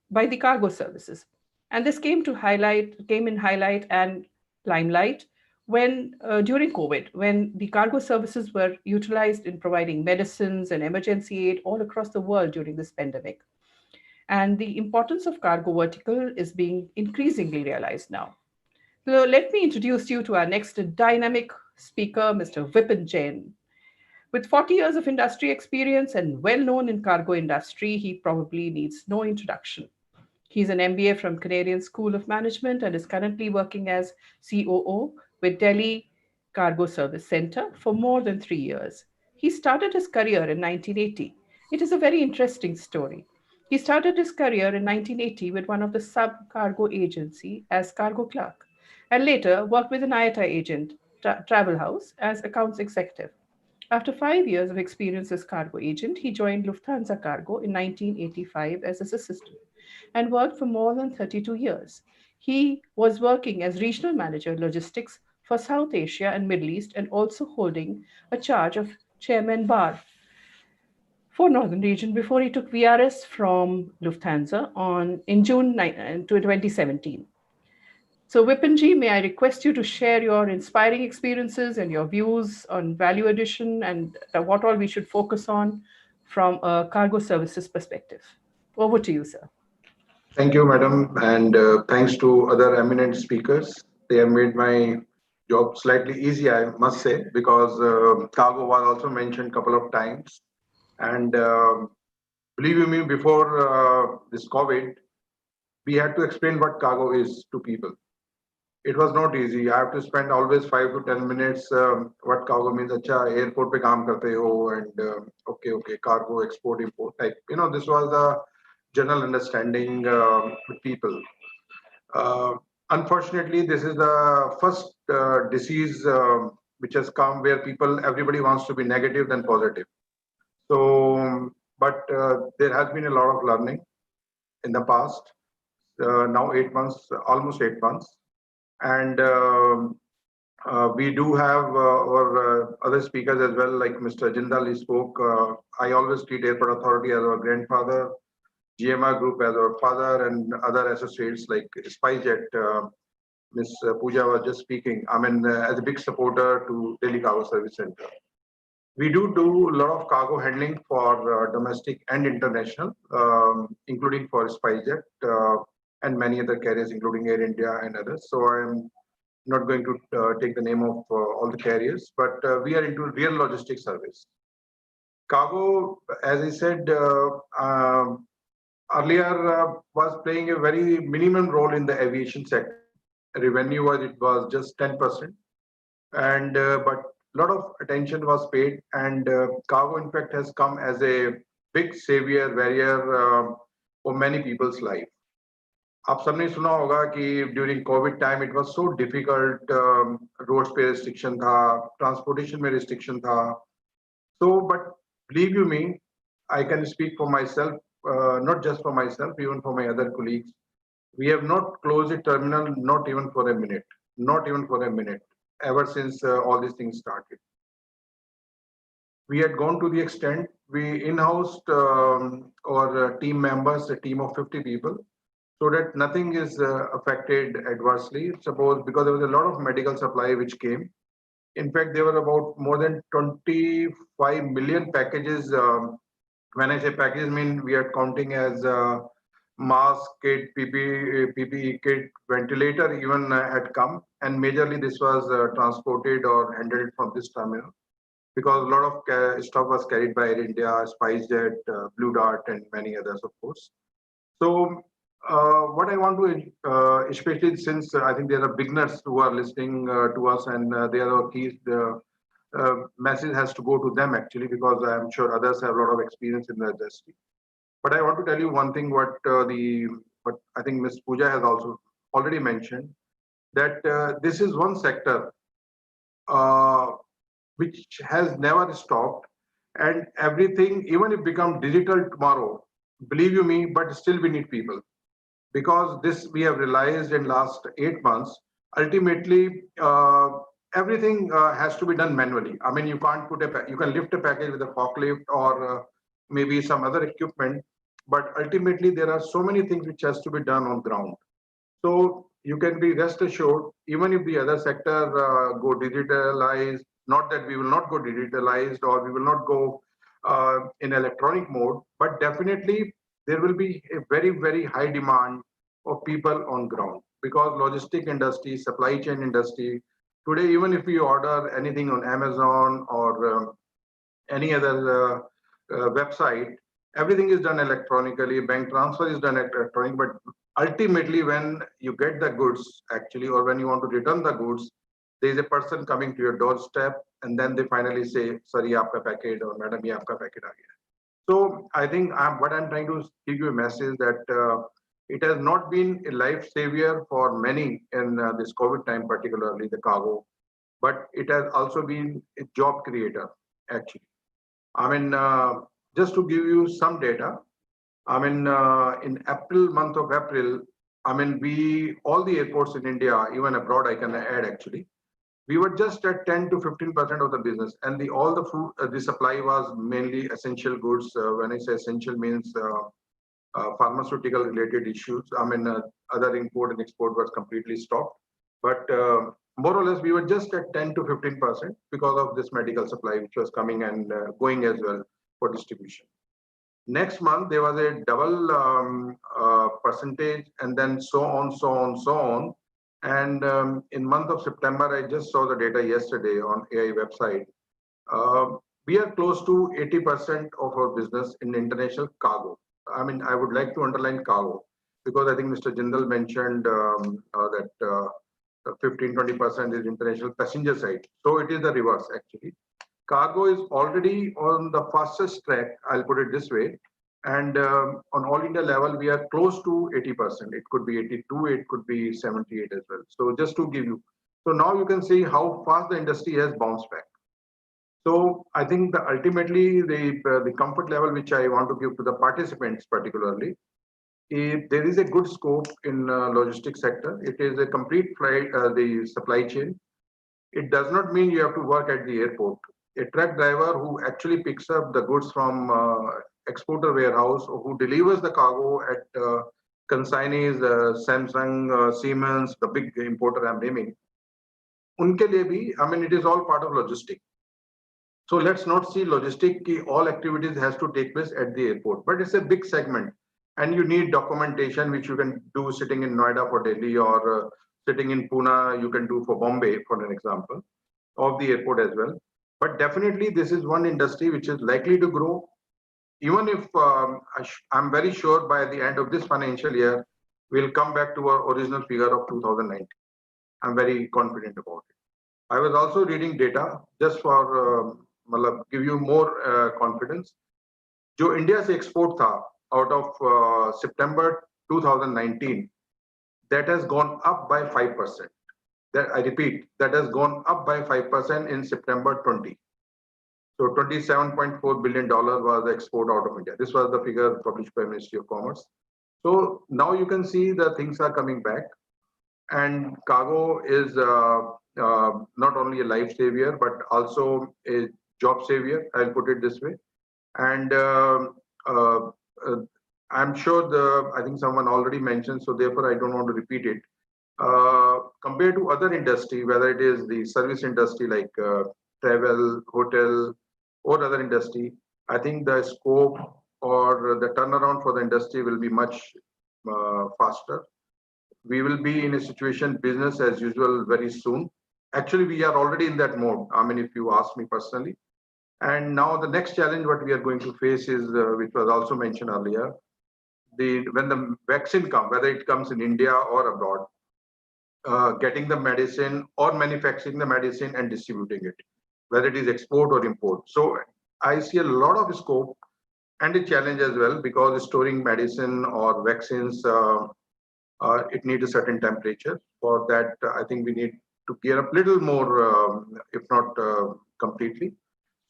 by the cargo services. And this came in highlight and limelight when during COVID, when the cargo services were utilized in providing medicines and emergency aid all across the world during this pandemic. And the importance of cargo vertical is being increasingly realized now. So let me introduce you to our next dynamic speaker, Mr. Vipin Jain. With 40 years of industry experience and well known in cargo industry, he probably needs no introduction. He's an MBA from Canadian School of Management and is currently working as COO with Delhi Cargo Service Center for more than 3 years. He started his career in 1980. It is a very interesting story. He started his career in 1980 with one of the sub-cargo agency as cargo clerk, and later worked with an IATA agent, Travel House, as accounts executive. After 5 years of experience as cargo agent, he joined Lufthansa Cargo in 1985 as his assistant and worked for more than 32 years. He was working as regional manager logistics for South Asia and Middle East and also holding a charge of chairman bar for Northern region before he took VRS from Lufthansa in June 2017. So Vipinji, may I request you to share your inspiring experiences and your views on value addition and what all we should focus on from a cargo services perspective. Over to you, sir. Thank you, madam, and thanks to other eminent speakers. They have made my job slightly easy, I must say, because cargo was also mentioned a couple of times. And believe you me, before this COVID, we had to explain what cargo is to people. it was not easy. I have to spend always 5 to 10 minutes. What cargo means? Acha, airport pe kaam karte ho, and okay, cargo, export, import. Like, this was the general understanding with people. Unfortunately, this is the first disease which has come where everybody wants to be negative than positive. So, but there has been a lot of learning in the past. Now 8 months, almost 8 months. And we do have our other speakers as well, like Mr. Jindal, he spoke. I always treat Airport Authority as our grandfather, GMR Group as our father, and other associates like SpiceJet. Ms. Pooja was just speaking. I mean, as a big supporter to Delhi Cargo Service Center. We do a lot of cargo handling for domestic and international, including for SpiceJet and many other carriers, including Air India and others. So I'm not going to take the name of all the carriers, but we are into real logistics service. Cargo, as I said earlier, was playing a very minimum role in the aviation sector. Revenue-wise, it was just 10%, and but a lot of attention was paid, and cargo, in fact, has come as a big savior barrier for many people's life. आप सबने सुना होगा कि during COVID time it was so difficult, roads पे restriction था, transportation में restriction था. So, but believe you me, I can speak for myself, not just for myself, even for my other colleagues. We have not closed a terminal, not even for a minute, ever since all these things started. We had gone to the extent, we in-housed our team members, a team of 50 people, so that nothing is affected adversely. Suppose, because there was a lot of medical supply which came. In fact, there were about more than 25 million packages. When I say packages, I mean we are counting as mask kit, PPE kit, ventilator even had come, and majorly this was transported or handled from this terminal, because a lot of stuff was carried by Air India, SpiceJet, Blue Dart, and many others, of course. So what I want to, especially since I think there are beginners who are listening to us, and there are keys, message has to go to them actually, because I'm sure others have a lot of experience in the industry. But I want to tell you one thing, what I think Ms. Pooja has also already mentioned, that this is one sector which has never stopped, and everything, even if become digital tomorrow, believe you me, but still we need people, because this we have realized in last 8 months. Ultimately, everything has to be done manually. I mean, you can't you can lift a package with a forklift or maybe some other equipment, but ultimately there are so many things which has to be done on ground. So you can be rest assured, even if the other sector go digitalized, not that we will not go digitalized or we will not go in electronic mode, but definitely there will be a very, very high demand of people on ground, because logistic industry, supply chain industry, today, even if you order anything on Amazon or any other website, everything is done electronically, bank transfer is done electronic, but ultimately when you get the goods actually, or when you want to return the goods, there is a person coming to your doorstep, and then they finally say, sorry, aapka packet, or madam, ye aapka packet aa gaya. So I think what I'm trying to give you a message that it has not been a life savior for many in this COVID time, particularly the cargo, but it has also been a job creator actually. I mean, just to give you some data, I mean, in month of April, I mean, all the airports in India, even abroad, I can add actually, we were just at 10 to 15% of the business, and all the food, the supply was mainly essential goods. When I say essential, means pharmaceutical related issues. I mean, other import and export was completely stopped, but more or less we were just at 10 to 15% because of this medical supply which was coming and going as well for distribution. Next month there was a double percentage, and then so on. And in month of September, I just saw the data yesterday on AI website. We are close to 80% of our business in international cargo. I mean, I would like to underline cargo, because I think Mr. Jindal mentioned that 15-20% is international passenger side. So it is the reverse actually. Cargo is already on the fastest track, I'll put it this way. And on all India level, we are close to 80%. It could be 82, it could be 78 as well. So just to give you, so now you can see how fast the industry has bounced back. So I think ultimately the comfort level which I want to give to the participants particularly, if there is a good scope in logistics sector, it is a complete flight, the supply chain. It does not mean you have to work at the airport. A truck driver who actually picks up the goods from exporter warehouse, or who delivers the cargo at consignees, Samsung, Siemens, the big importer I'm naming, unke liye bhi, I mean, it is all part of logistics. So let's not see logistic ki all activities has to take place at the airport, but it's a big segment and you need documentation which you can do sitting in Noida for Delhi or sitting in Pune, you can do for Bombay, for an example, of the airport as well. But definitely this is one industry which is likely to grow. Even if I'm very sure by the end of this financial year, we'll come back to our original figure of 2019. I'm very confident about it. I was also reading data just for give you more confidence. जो India से export था out of September 2019, that has gone up by 5%. That I repeat, that has gone up by 5% in September 20. So $27.4 billion was the export out of India. This was the figure published by Ministry of Commerce. So now you can see that things are coming back, and cargo is not only a life savior but also a job savior. I'll put it this way. And I'm sure I think someone already mentioned, so therefore I don't want to repeat it. Compared to other industry, whether it is the service industry like travel, hotel, or other industry, I think the scope or the turnaround for the industry will be much faster. We will be in a situation business as usual very soon. Actually, we are already in that mode. I mean, if you ask me personally. And now the next challenge what we are going to face is, which was also mentioned earlier, when the vaccine comes, whether it comes in India or abroad, getting the medicine or manufacturing the medicine and distributing it, whether it is export or import. So I see a lot of scope and a challenge as well, because storing medicine or vaccines, it needs a certain temperature. For that, I think we need to gear up a little more, if not completely.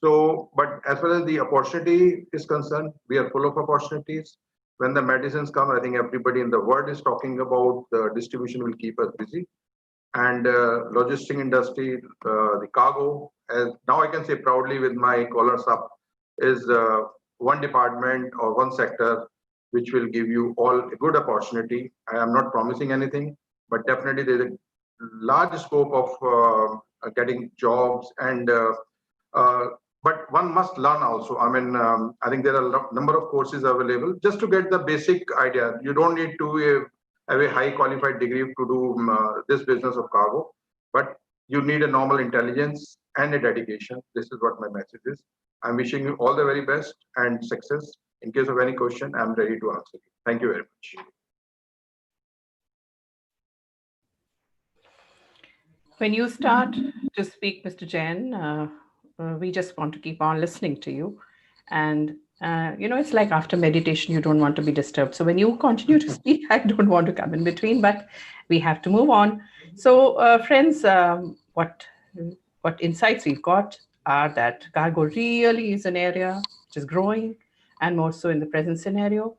So, but as far as the opportunity is concerned, we are full of opportunities. When the medicines come, I think everybody in the world is talking about the distribution will keep us busy. And logistic industry, the cargo, as now I can say proudly with my collars up, is one department or one sector which will give you all a good opportunity. I am not promising anything, but definitely there's a large scope of getting jobs, and but one must learn also. I mean, I think there are a number of courses available just to get the basic idea. You don't need to have a high qualified degree to do this business of cargo, but you need a normal intelligence and a dedication. This is what my message is. I'm wishing you all the very best and success. In case of any question, I'm ready to answer you. Thank you very much. When you start to speak, Mr. Jain, we just want to keep on listening to you. And, it's like after meditation, you don't want to be disturbed. So when you continue to speak, I don't want to come in between, but we have to move on. So, friends, what insights we've got are that cargo really is an area which is growing, and more so in the present scenario.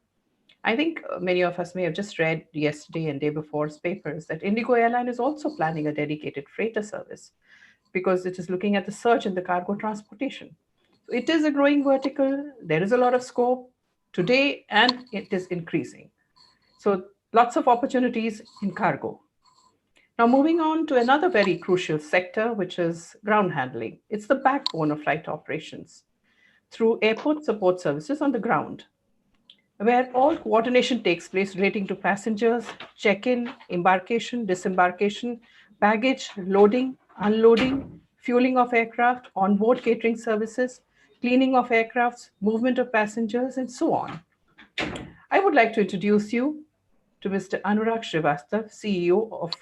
I think many of us may have just read yesterday and day before's papers that Indigo Airline is also planning a dedicated freighter service because it is looking at the surge in the cargo transportation. So it is a growing vertical. There is a lot of scope today, and it is increasing. So lots of opportunities in cargo. Now, moving on to another very crucial sector, which is ground handling. It's the backbone of flight operations through airport support services on the ground, where all coordination takes place relating to passengers, check-in, embarkation, disembarkation, baggage, loading, unloading, fueling of aircraft, onboard catering services, cleaning of aircrafts, movement of passengers, and so on. I would like to introduce you to Mr. Anurag Srivastav, CEO of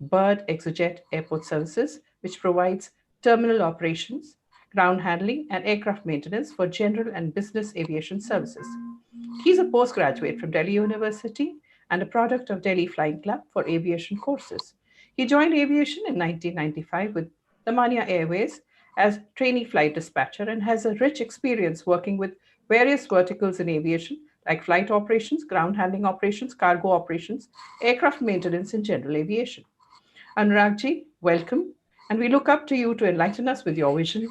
Bird Exojet Airport Services, which provides terminal operations, ground handling, and aircraft maintenance for general and business aviation services. He's a postgraduate from Delhi University and a product of Delhi Flying Club for aviation courses. He joined aviation in 1995 with the Mania Airways as trainee flight dispatcher and has a rich experience working with various verticals in aviation like flight operations, ground handling operations, cargo operations, aircraft maintenance, and general aviation. Anuragji, welcome, and we look up to you to enlighten us with your vision.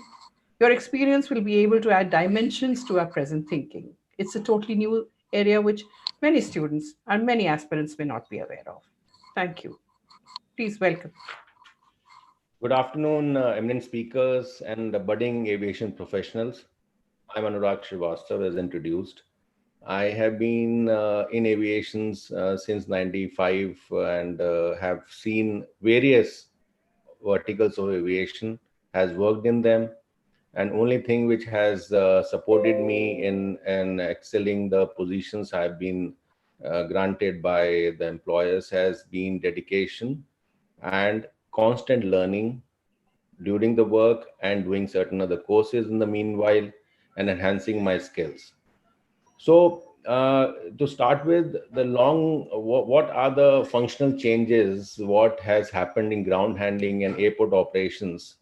Your experience will be able to add dimensions to our present thinking. It's a totally new area which many students and many aspirants may not be aware of. Thank you. Please welcome. Good afternoon, eminent speakers and budding aviation professionals. I'm Anurag Srivastava, as introduced. I have been in aviation since 95 and have seen various verticals of aviation, has worked in them, and only thing which has supported me in excelling the positions I've been granted by the employers has been dedication and constant learning during the work and doing certain other courses in the meanwhile and enhancing my skills. So to start with, what are the functional changes, what has happened in ground handling and airport operations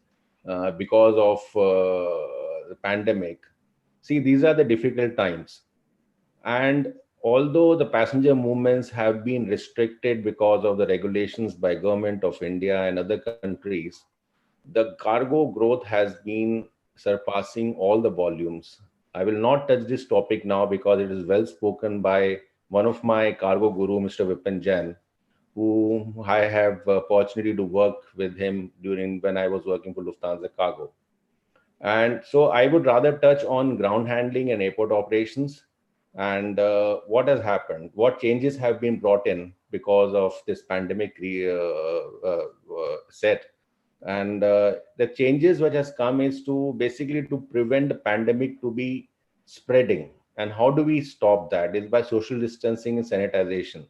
because of the pandemic? See, these are the difficult times. And although the passenger movements have been restricted because of the regulations by government of India and other countries, the cargo growth has been surpassing all the volumes. I will not touch this topic now because it is well spoken by one of my cargo guru, Mr. Vipin Jain, who I have opportunity to work with him during when I was working for Lufthansa Cargo. And so I would rather touch on ground handling and airport operations and what has happened, what changes have been brought in because of this pandemic set. And the changes which has come is to basically to prevent the pandemic to be spreading. And how do we stop that? Is by social distancing and sanitization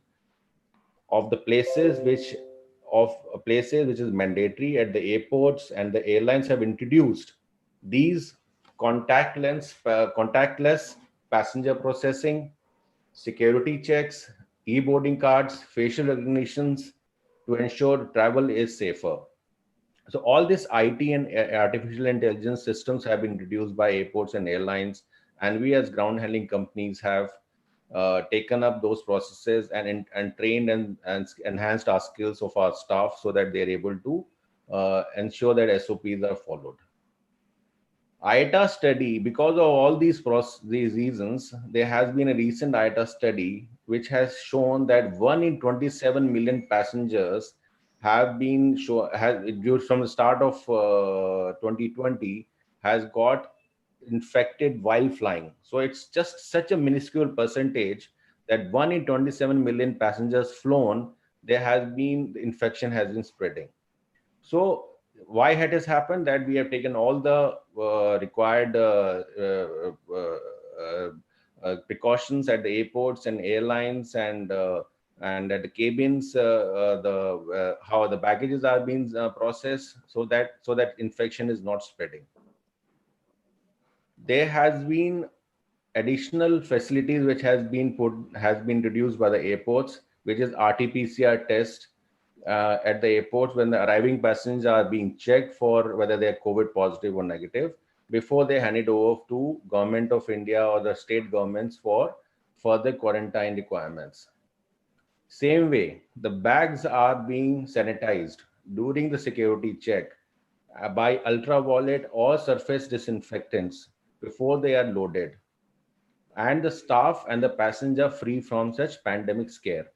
of the places which is mandatory at the airports, and the airlines have introduced these contactless passenger processing, security checks, e-boarding cards, facial recognitions to ensure travel is safer. So all this IT and artificial intelligence systems have been introduced by airports and airlines, and we as ground handling companies have taken up those processes and trained and enhanced our skills of our staff so that they're able to ensure that SOPs are followed. IATA study, because of all these reasons, there has been a recent IATA study which has shown that 1 in 27 million passengers have been from the start of 2020 has got infected while flying. So it's just such a minuscule percentage that 1 in 27 million passengers flown, the infection has been spreading. So why it has happened? That we have taken all the required precautions at the airports and airlines and at the cabins, how the baggages are being processed so that infection is not spreading. There has been additional facilities which has been introduced by the airports, which is RT-PCR test at the airports when the arriving passengers are being checked for whether they are COVID positive or negative before they hand it over to Government of India or the state governments for further quarantine requirements. Same way, the bags are being sanitized during the security check by ultraviolet or surface disinfectants before they are loaded, and the staff and the passenger free from such pandemic scare.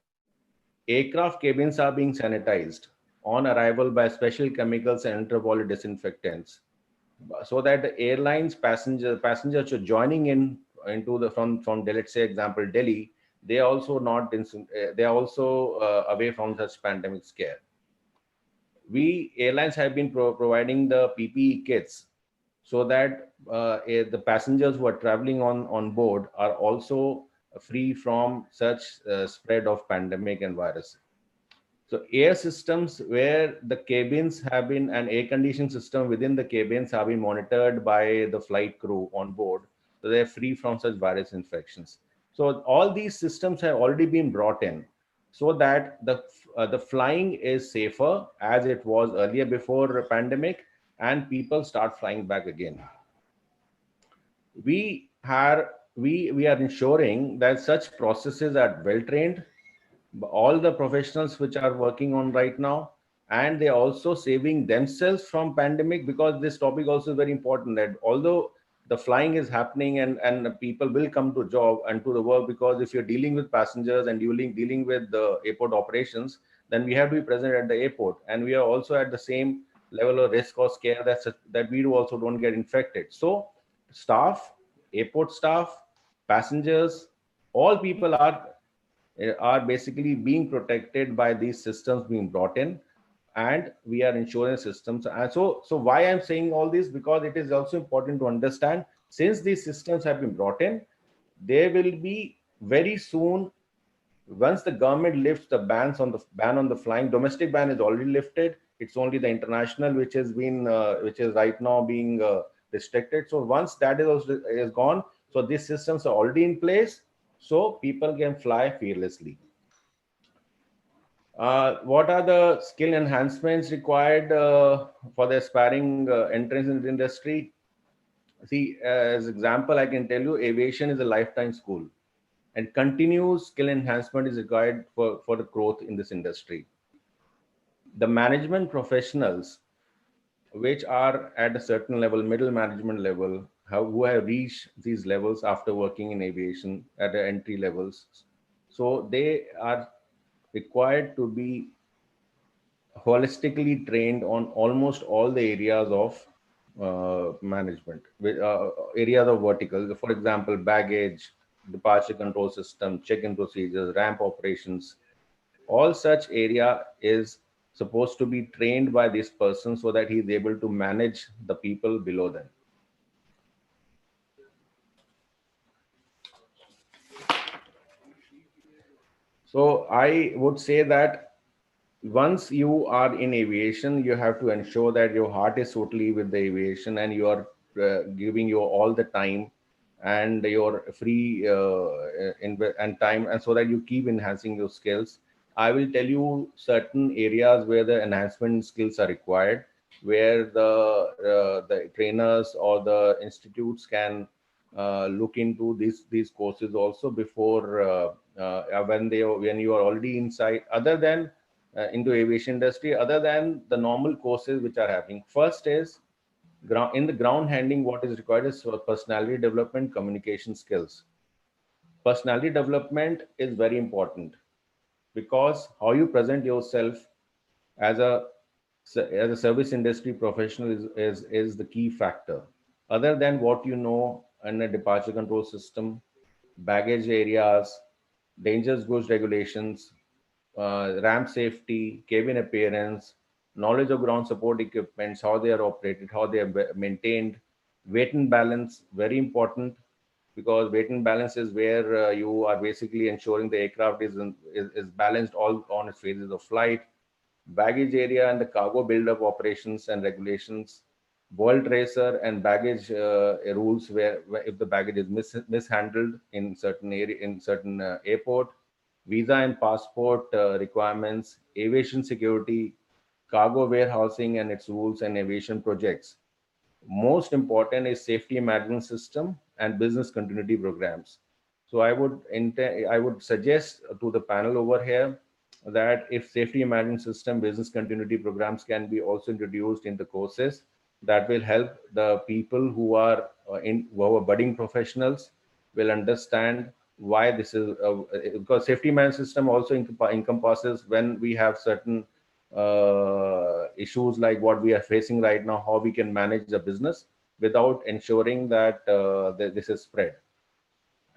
Aircraft cabins are being sanitized on arrival by special chemicals and ultraviolet disinfectants, so that the airlines passengers are joining into the from let's say example Delhi, they are also not they are also away from such pandemic scare. We airlines have been providing the PPE kits so that the passengers who are traveling on board are also free from such spread of pandemic and virus. So air systems where the cabins have been, an air conditioning system within the cabins have been monitored by the flight crew on board. So they're free from such virus infections. So all these systems have already been brought in so that the flying is safer as it was earlier before the pandemic, and people start flying back again. We are ensuring that such processes are well trained, all the professionals which are working on right now, and they're also saving themselves from pandemic, because this topic also is very important, that although the flying is happening and people will come to job and to the work, because if you're dealing with passengers and dealing with the airport operations, then we have to be present at the airport, and we are also at the same level of risk or scare that we also don't get infected. So staff, airport staff, passengers, all people are basically being protected by these systems being brought in, and we are ensuring systems. And so why I'm saying all this, because it is also important to understand, since these systems have been brought in, there will be very soon, once the government lifts the ban on the flying, domestic ban is already lifted, it's only the international which has been which is right now being restricted. So once that is gone, so these systems are already in place, so people can fly fearlessly. What are the skill enhancements required for the aspiring entrance in the industry? See, as example, I can tell you, aviation is a lifetime school, and continuous skill enhancement is required for the growth in this industry. The management professionals, which are at a certain level, middle management level, who have reached these levels after working in aviation at the entry levels, so they are required to be holistically trained on almost all the areas of management, areas of vertical. For example, baggage, departure control system, check-in procedures, ramp operations. All such area is supposed to be trained by this person so that he is able to manage the people below them. So I would say that once you are in aviation, you have to ensure that your heart is totally with the aviation, and you are giving your all the time and your free and time, and so that you keep enhancing your skills. I will tell you certain areas where the enhancement skills are required, where the trainers or the institutes can look into these courses also before when you are already inside, other than into aviation industry, other than the normal courses which are happening. First is in the ground handling, what is required is personality development, communication skills. Personality development is very important, because how you present yourself as a service industry professional is the key factor. Other than what you know in a departure control system, baggage areas, dangerous goods regulations, ramp safety, cabin appearance, knowledge of ground support equipments, how they are operated, how they are maintained, weight and balance, very important, because weight and balance is where you are basically ensuring the aircraft is balanced all on its phases of flight. Baggage area and the cargo build-up operations and regulations, boil tracer and baggage rules, where if the baggage is mishandled in certain area, in certain airport, visa and passport requirements, aviation security, cargo warehousing and its rules, and aviation projects. Most important is safety management system and business continuity programs. So I would suggest to the panel over here that if safety management system, business continuity programs can be also introduced in the courses, that will help the people who are budding professionals will understand why this is because safety management system also encompasses when we have certain issues like what we are facing right now, how we can manage the business without ensuring that this is spread.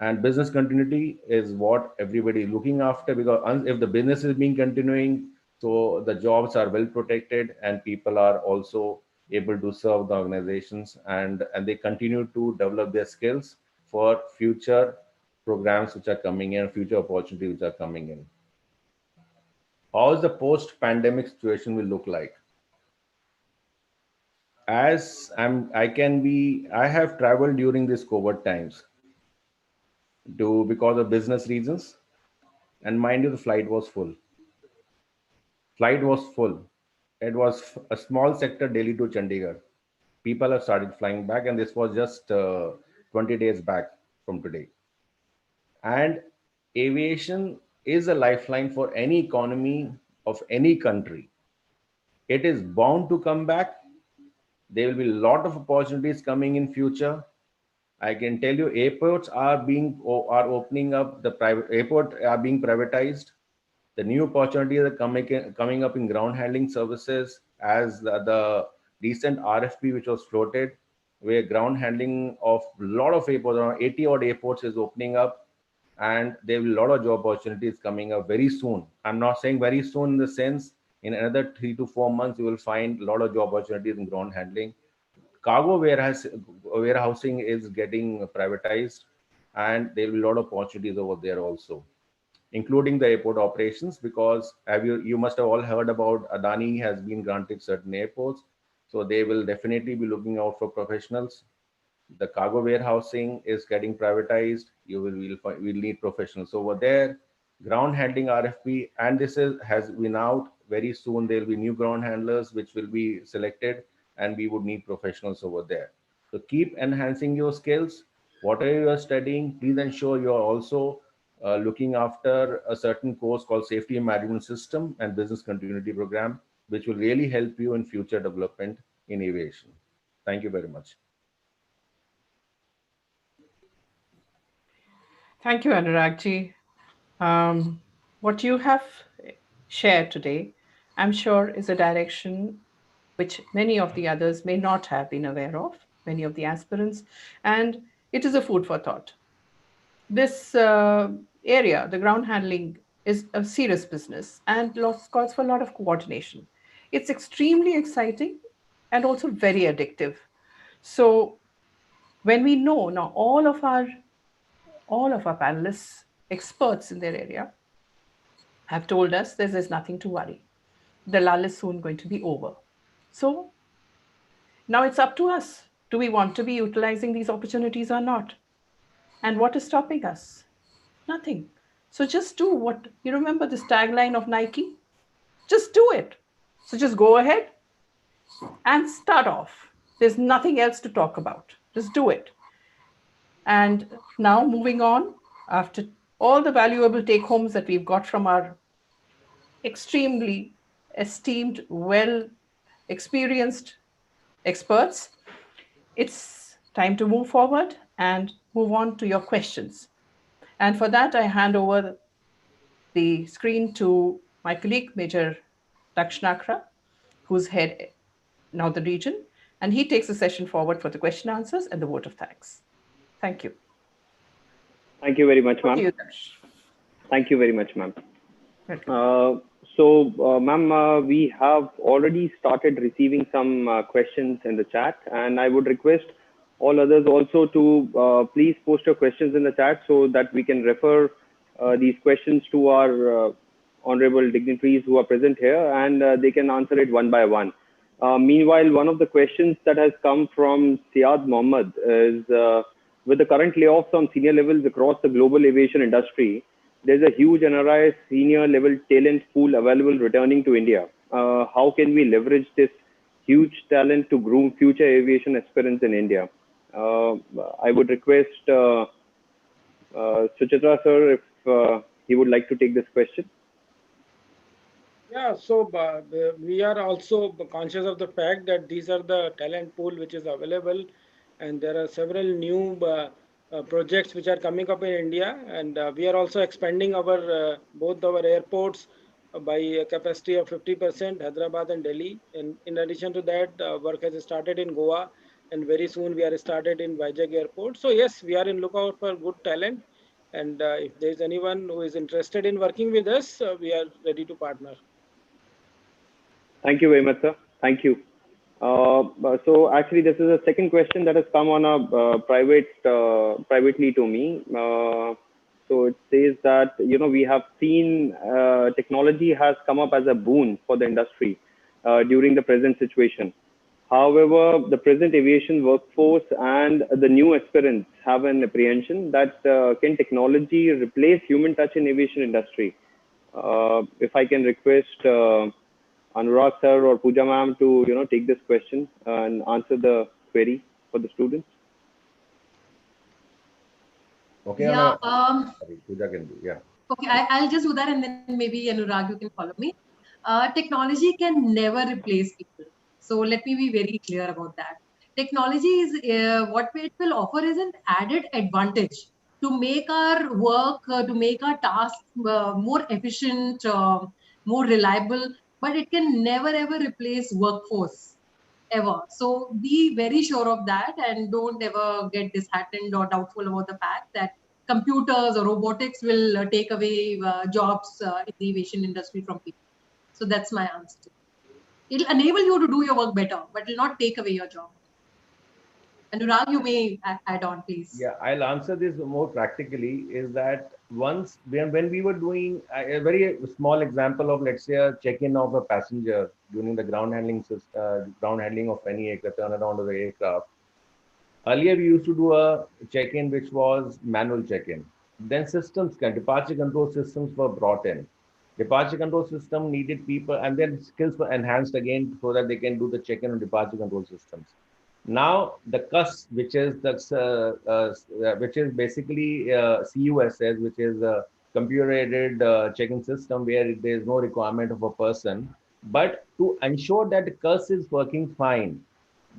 And business continuity is what everybody is looking after, because if the business is being continuing, so the jobs are well protected and people are also able to serve the organizations, and they continue to develop their skills for future programs which are coming in, future opportunities which are coming in. how is the post-pandemic situation will look like. As I have traveled during this COVID times because of business reasons, and mind you, the flight was full. Flight was full. It was a small sector, Delhi to Chandigarh. People have started flying back, and this was just 20 days back from today. And aviation is a lifeline for any economy of any country. It is bound to come back. There will be a lot of opportunities coming in future. I can tell you, airports are opening up. The private airport are being privatized. The new opportunities are coming up in ground handling services, as the recent RFP which was floated, where ground handling of a lot of airports, around 80 odd airports, is opening up, and there will be a lot of job opportunities coming up very soon. I'm not saying very soon in the sense in another 3 to 4 months you will find a lot of job opportunities in ground handling. Cargo warehousing is getting privatized, and there will be a lot of opportunities over there also, including the airport operations, because you must have all heard about Adani has been granted certain airports, so they will definitely be looking out for professionals. The cargo warehousing is getting privatized. We'll need professionals over there. Ground handling RFP, and this has been out very soon. There will be new ground handlers which will be selected, and we would need professionals over there. So keep enhancing your skills. Whatever you are studying, please ensure you are also looking after a certain course called Safety and Management System and Business Continuity Program, which will really help you in future development in aviation. Thank you very much. Thank you, Anuragji. What you have shared today, I'm sure, is a direction which many of the others may not have been aware of, many of the aspirants, and it is a food for thought. This area, the ground handling, is a serious business and calls for a lot of coordination. It's extremely exciting and also very addictive. So when we know now all of our panelists, experts in their area, have told us there's nothing to worry. The lull is soon going to be over. So now it's up to us. Do we want to be utilizing these opportunities or not? And what is stopping us? Nothing. So just do what you remember this tagline of Nike? Just do it. So just go ahead and start off. There's nothing else to talk about. Just do it. And now moving on, after all the valuable take homes that we've got from our extremely esteemed, well experienced experts, it's time to move forward and move on to your questions. And for that, I hand over the screen to my colleague, Major Dakshinakra, who's head Northern Region, and he takes the session forward for the question answers and the vote of thanks. Thank you. Thank you very much, ma'am. Thank you very much, ma'am. Ma'am, we have already started receiving some questions in the chat, and I would request all others also to please post your questions in the chat so that we can refer these questions to our honorable dignitaries who are present here, and they can answer it one by one. Meanwhile, one of the questions that has come from Siad Mohammed is, with the current layoffs on senior levels across the global aviation industry, there's a huge NRI senior level talent pool available returning to India. How can we leverage this huge talent to groom future aviation aspirants in India? I would request Suchitra sir if he would like to take this question. Yeah, so we are also conscious of the fact that these are the talent pool which is available, and there are several new projects which are coming up in India, and we are also expanding our both our airports by a capacity of 50%, Hyderabad and Delhi. And in addition to that, work has started in Goa, and very soon we are started in Vizag Airport. So yes, we are in lookout for good talent, and if there is anyone who is interested in working with us, we are ready to partner. Thank you very much, sir. Thank you. So actually, this is a second question that has come on a privately to me. So it says that, we have seen technology has come up as a boon for the industry during the present situation. However, the present aviation workforce and the new aspirants have an apprehension that can technology replace human touch in aviation industry? If I can request Anurag sir or Pooja ma'am to take this question and answer the query for the students. Okay, Yeah. sorry, Pooja can do. Yeah. Okay, I'll just do that, and then maybe Anurag, you can follow me. Technology can never replace people. So let me be very clear about that. Technology is what it will offer is an added advantage to make our work, to make our tasks more efficient, more reliable. But it can never ever replace workforce ever. So be very sure of that, and don't ever get disheartened or doubtful about the fact that computers or robotics will take away jobs in the aviation industry from people. So that's my answer. It'll enable you to do your work better, but it'll not take away your job. Anurag, you may add on, please. Yeah, I'll answer this more practically. Is that once when we were doing a very small example of, let's say, a check-in of a passenger during the ground handling of any aircraft, turnaround of the aircraft. Earlier, we used to do a check-in which was manual check-in. Then departure control systems were brought in. Departure control system needed people, and then skills were enhanced again so that they can do the check-in on departure control systems. Now the CUS, which is basically CUSS, which is a computer-aided check-in system where there is no requirement of a person, but to ensure that the CUS is working fine,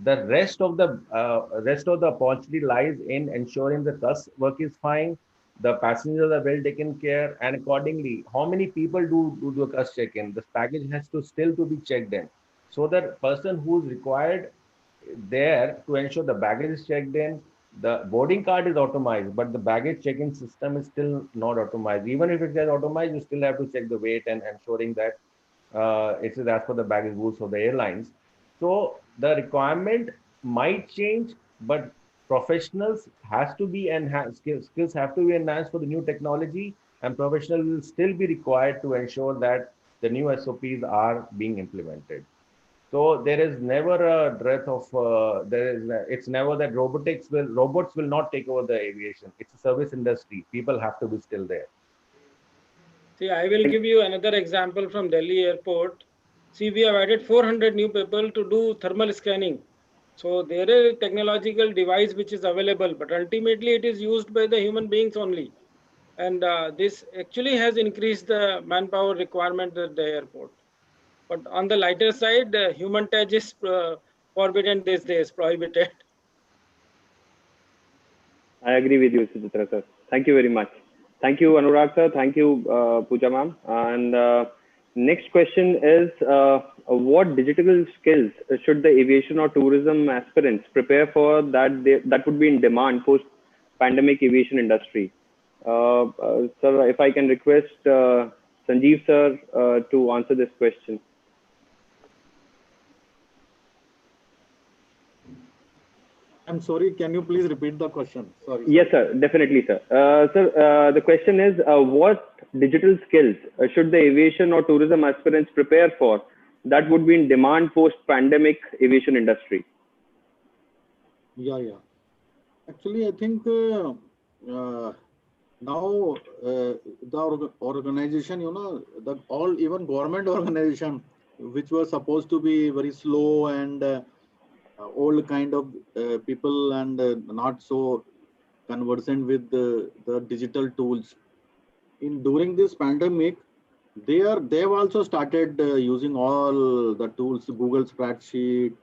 the rest of the opportunity lies in ensuring the CUS work is fine, the passengers are well taken care, and accordingly, how many people do the CUS check-in? This package has to still to be checked in, so that person who is required there to ensure the baggage is checked in, the boarding card is automized, but the baggage check-in system is still not automized. Even if it is automized, you still have to check the weight and ensuring that it is as per the baggage rules of the airlines. So the requirement might change, but professionals has to be enhanced, skills have to be enhanced for the new technology, and professionals will still be required to ensure that the new SOPs are being implemented. So there is never a dread of it's never that robots will not take over the aviation. It's a service industry. People have to be still there. See, I will give you another example from Delhi airport. See, we have added 400 new people to do thermal scanning. So there is a technological device which is available, but ultimately it is used by the human beings only. And this actually has increased the manpower requirement at the airport. But on the lighter side, human touch is forbidden these days, prohibited. I agree with you, Suchitra sir. Thank you very much. Thank you, Anurag sir. Thank you, Pooja ma'am. And next question is, what digital skills should the aviation or tourism aspirants prepare for that would be in demand post-pandemic aviation industry? Sir, if I can request Sanjeev sir to answer this question. I'm sorry, can you please repeat the question? Sorry. Yes, sir, definitely, sir. Sir, the question is, what digital skills should the aviation or tourism aspirants prepare for that would be in demand post-pandemic aviation industry? Yeah. Actually, I think now the organization, even government organization, which was supposed to be very slow and old kind of people and not so conversant with the digital tools. During this pandemic, they've also started using all the tools, Google Spreadsheet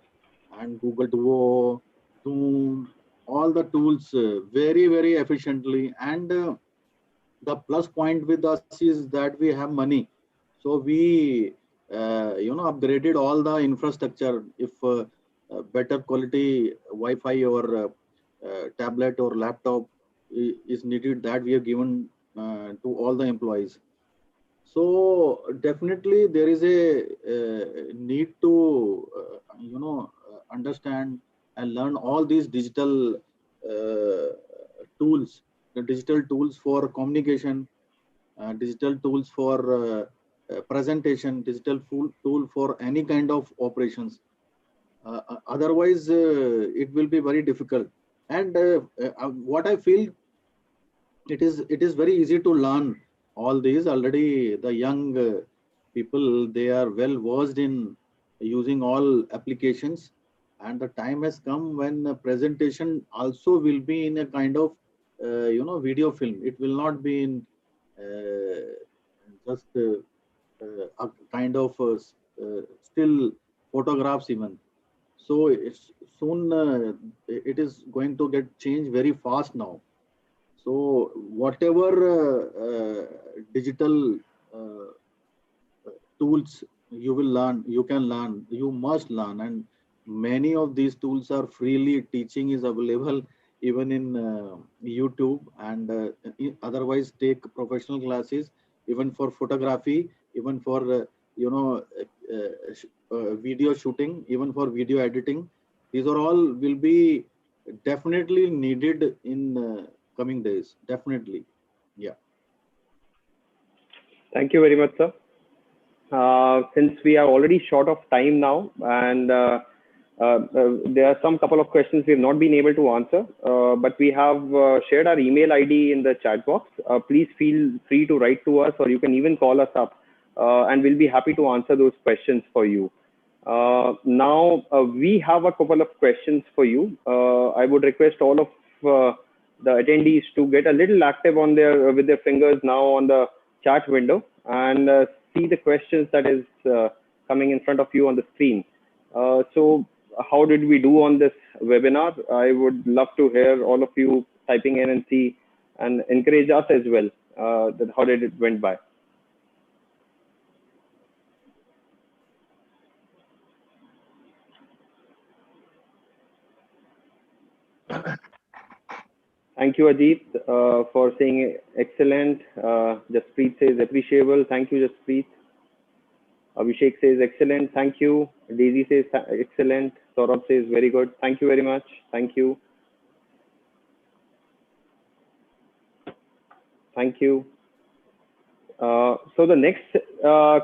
and Google Duo, Zoom, all the tools very, very efficiently. And the plus point with us is that we have money. So we, upgraded all the infrastructure. If better quality Wi-Fi or tablet or laptop is needed, that we have given to all the employees. So definitely there is a need to, understand and learn all these digital tools digital tools for communication, digital tools for presentation, digital tool for any kind of operations. Otherwise, it will be very difficult. And what I feel, it is very easy to learn all these. Already the young people, they are well versed in using all applications, and the time has come when a presentation also will be in a kind of video film. It will not be in just a kind of still photographs even. So it's soon it is going to get changed very fast now. So whatever digital tools you will learn, you can learn, you must learn, and many of these tools are freely. Teaching is available even in YouTube, and otherwise take professional classes even for photography, even for video shooting, even for video editing. These are all will be definitely needed in coming days. Definitely. Yeah. Thank you very much, sir. Since we are already short of time now, and there are some couple of questions we have not been able to answer, but we have shared our email ID in the chat box. Please feel free to write to us, or you can even call us up, and we'll be happy to answer those questions for you. Now, we have a couple of questions for you. I would request all of the attendees to get a little active on their with their fingers now on the chat window and see the questions that is coming in front of you on the screen. So how did we do on this webinar? I would love to hear all of you typing in and see, and encourage us as well that how did it went by. Thank you, Ajit, for saying excellent. Jaspreet says appreciable. Thank you, Jaspreet. Abhishek says excellent. Thank you. Daisy says excellent. Saurabh says very good. Thank you very much. Thank you. Thank you. So the next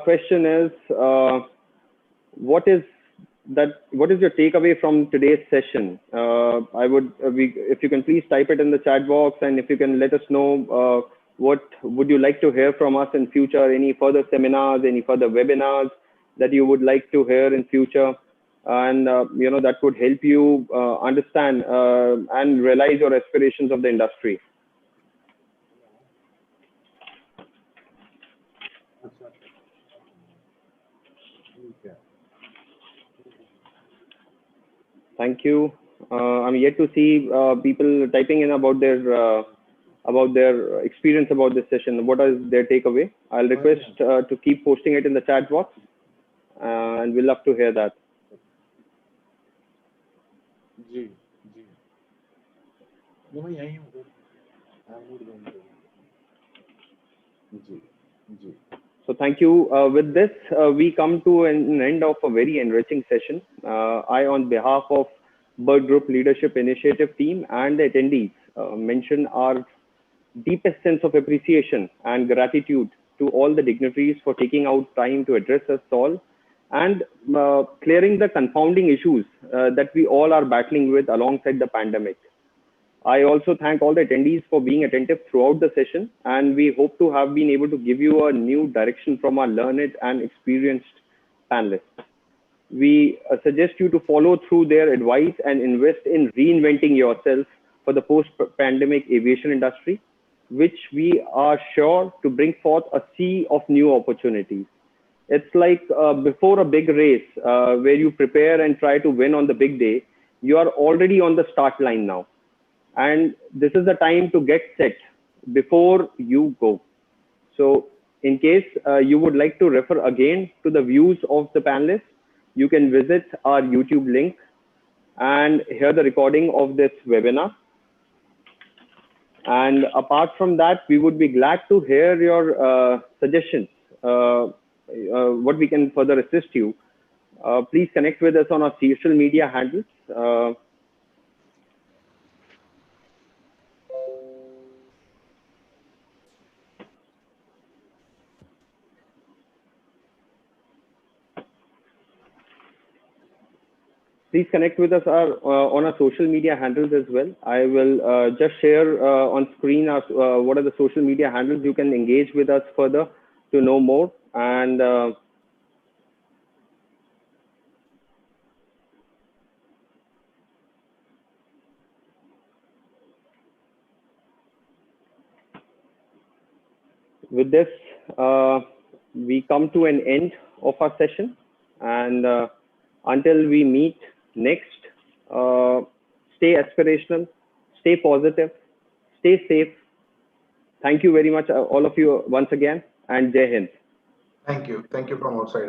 question is, what is your takeaway from today's session? If you can please type it in the chat box, and if you can let us know what would you like to hear from us in future, any further seminars, any further webinars that you would like to hear in future, and that would help you understand and realize your aspirations of the industry. Thank you. I'm yet to see people typing in about their experience about this session. What is their takeaway? I'll request to keep posting it in the chat box, and we'll love to hear that. So thank you. With this, we come to an end of a very enriching session. I, on behalf of Bird Group Leadership Initiative team and the attendees, mention our deepest sense of appreciation and gratitude to all the dignitaries for taking out time to address us all and clearing the confounding issues that we all are battling with alongside the pandemic. I also thank all the attendees for being attentive throughout the session, and we hope to have been able to give you a new direction from our learned and experienced panelists. We suggest you to follow through their advice and invest in reinventing yourself for the post-pandemic aviation industry, which we are sure to bring forth a sea of new opportunities. It's like before a big race where you prepare and try to win on the big day, you are already on the start line now. And this is the time to get set before you go. So in case you would like to refer again to the views of the panelists, you can visit our YouTube link and hear the recording of this webinar. And apart from that, we would be glad to hear your suggestions, what we can further assist you. Please connect with us on our social media handles. please connect with us on our social media handles as well. I will just share on screen what are the social media handles. You can engage with us further to know more. And with this, we come to an end of our session. And until we meet next, stay aspirational, stay positive, stay safe. Thank you very much, all of you once again, and Jai Hind. Thank you. Thank you from outside.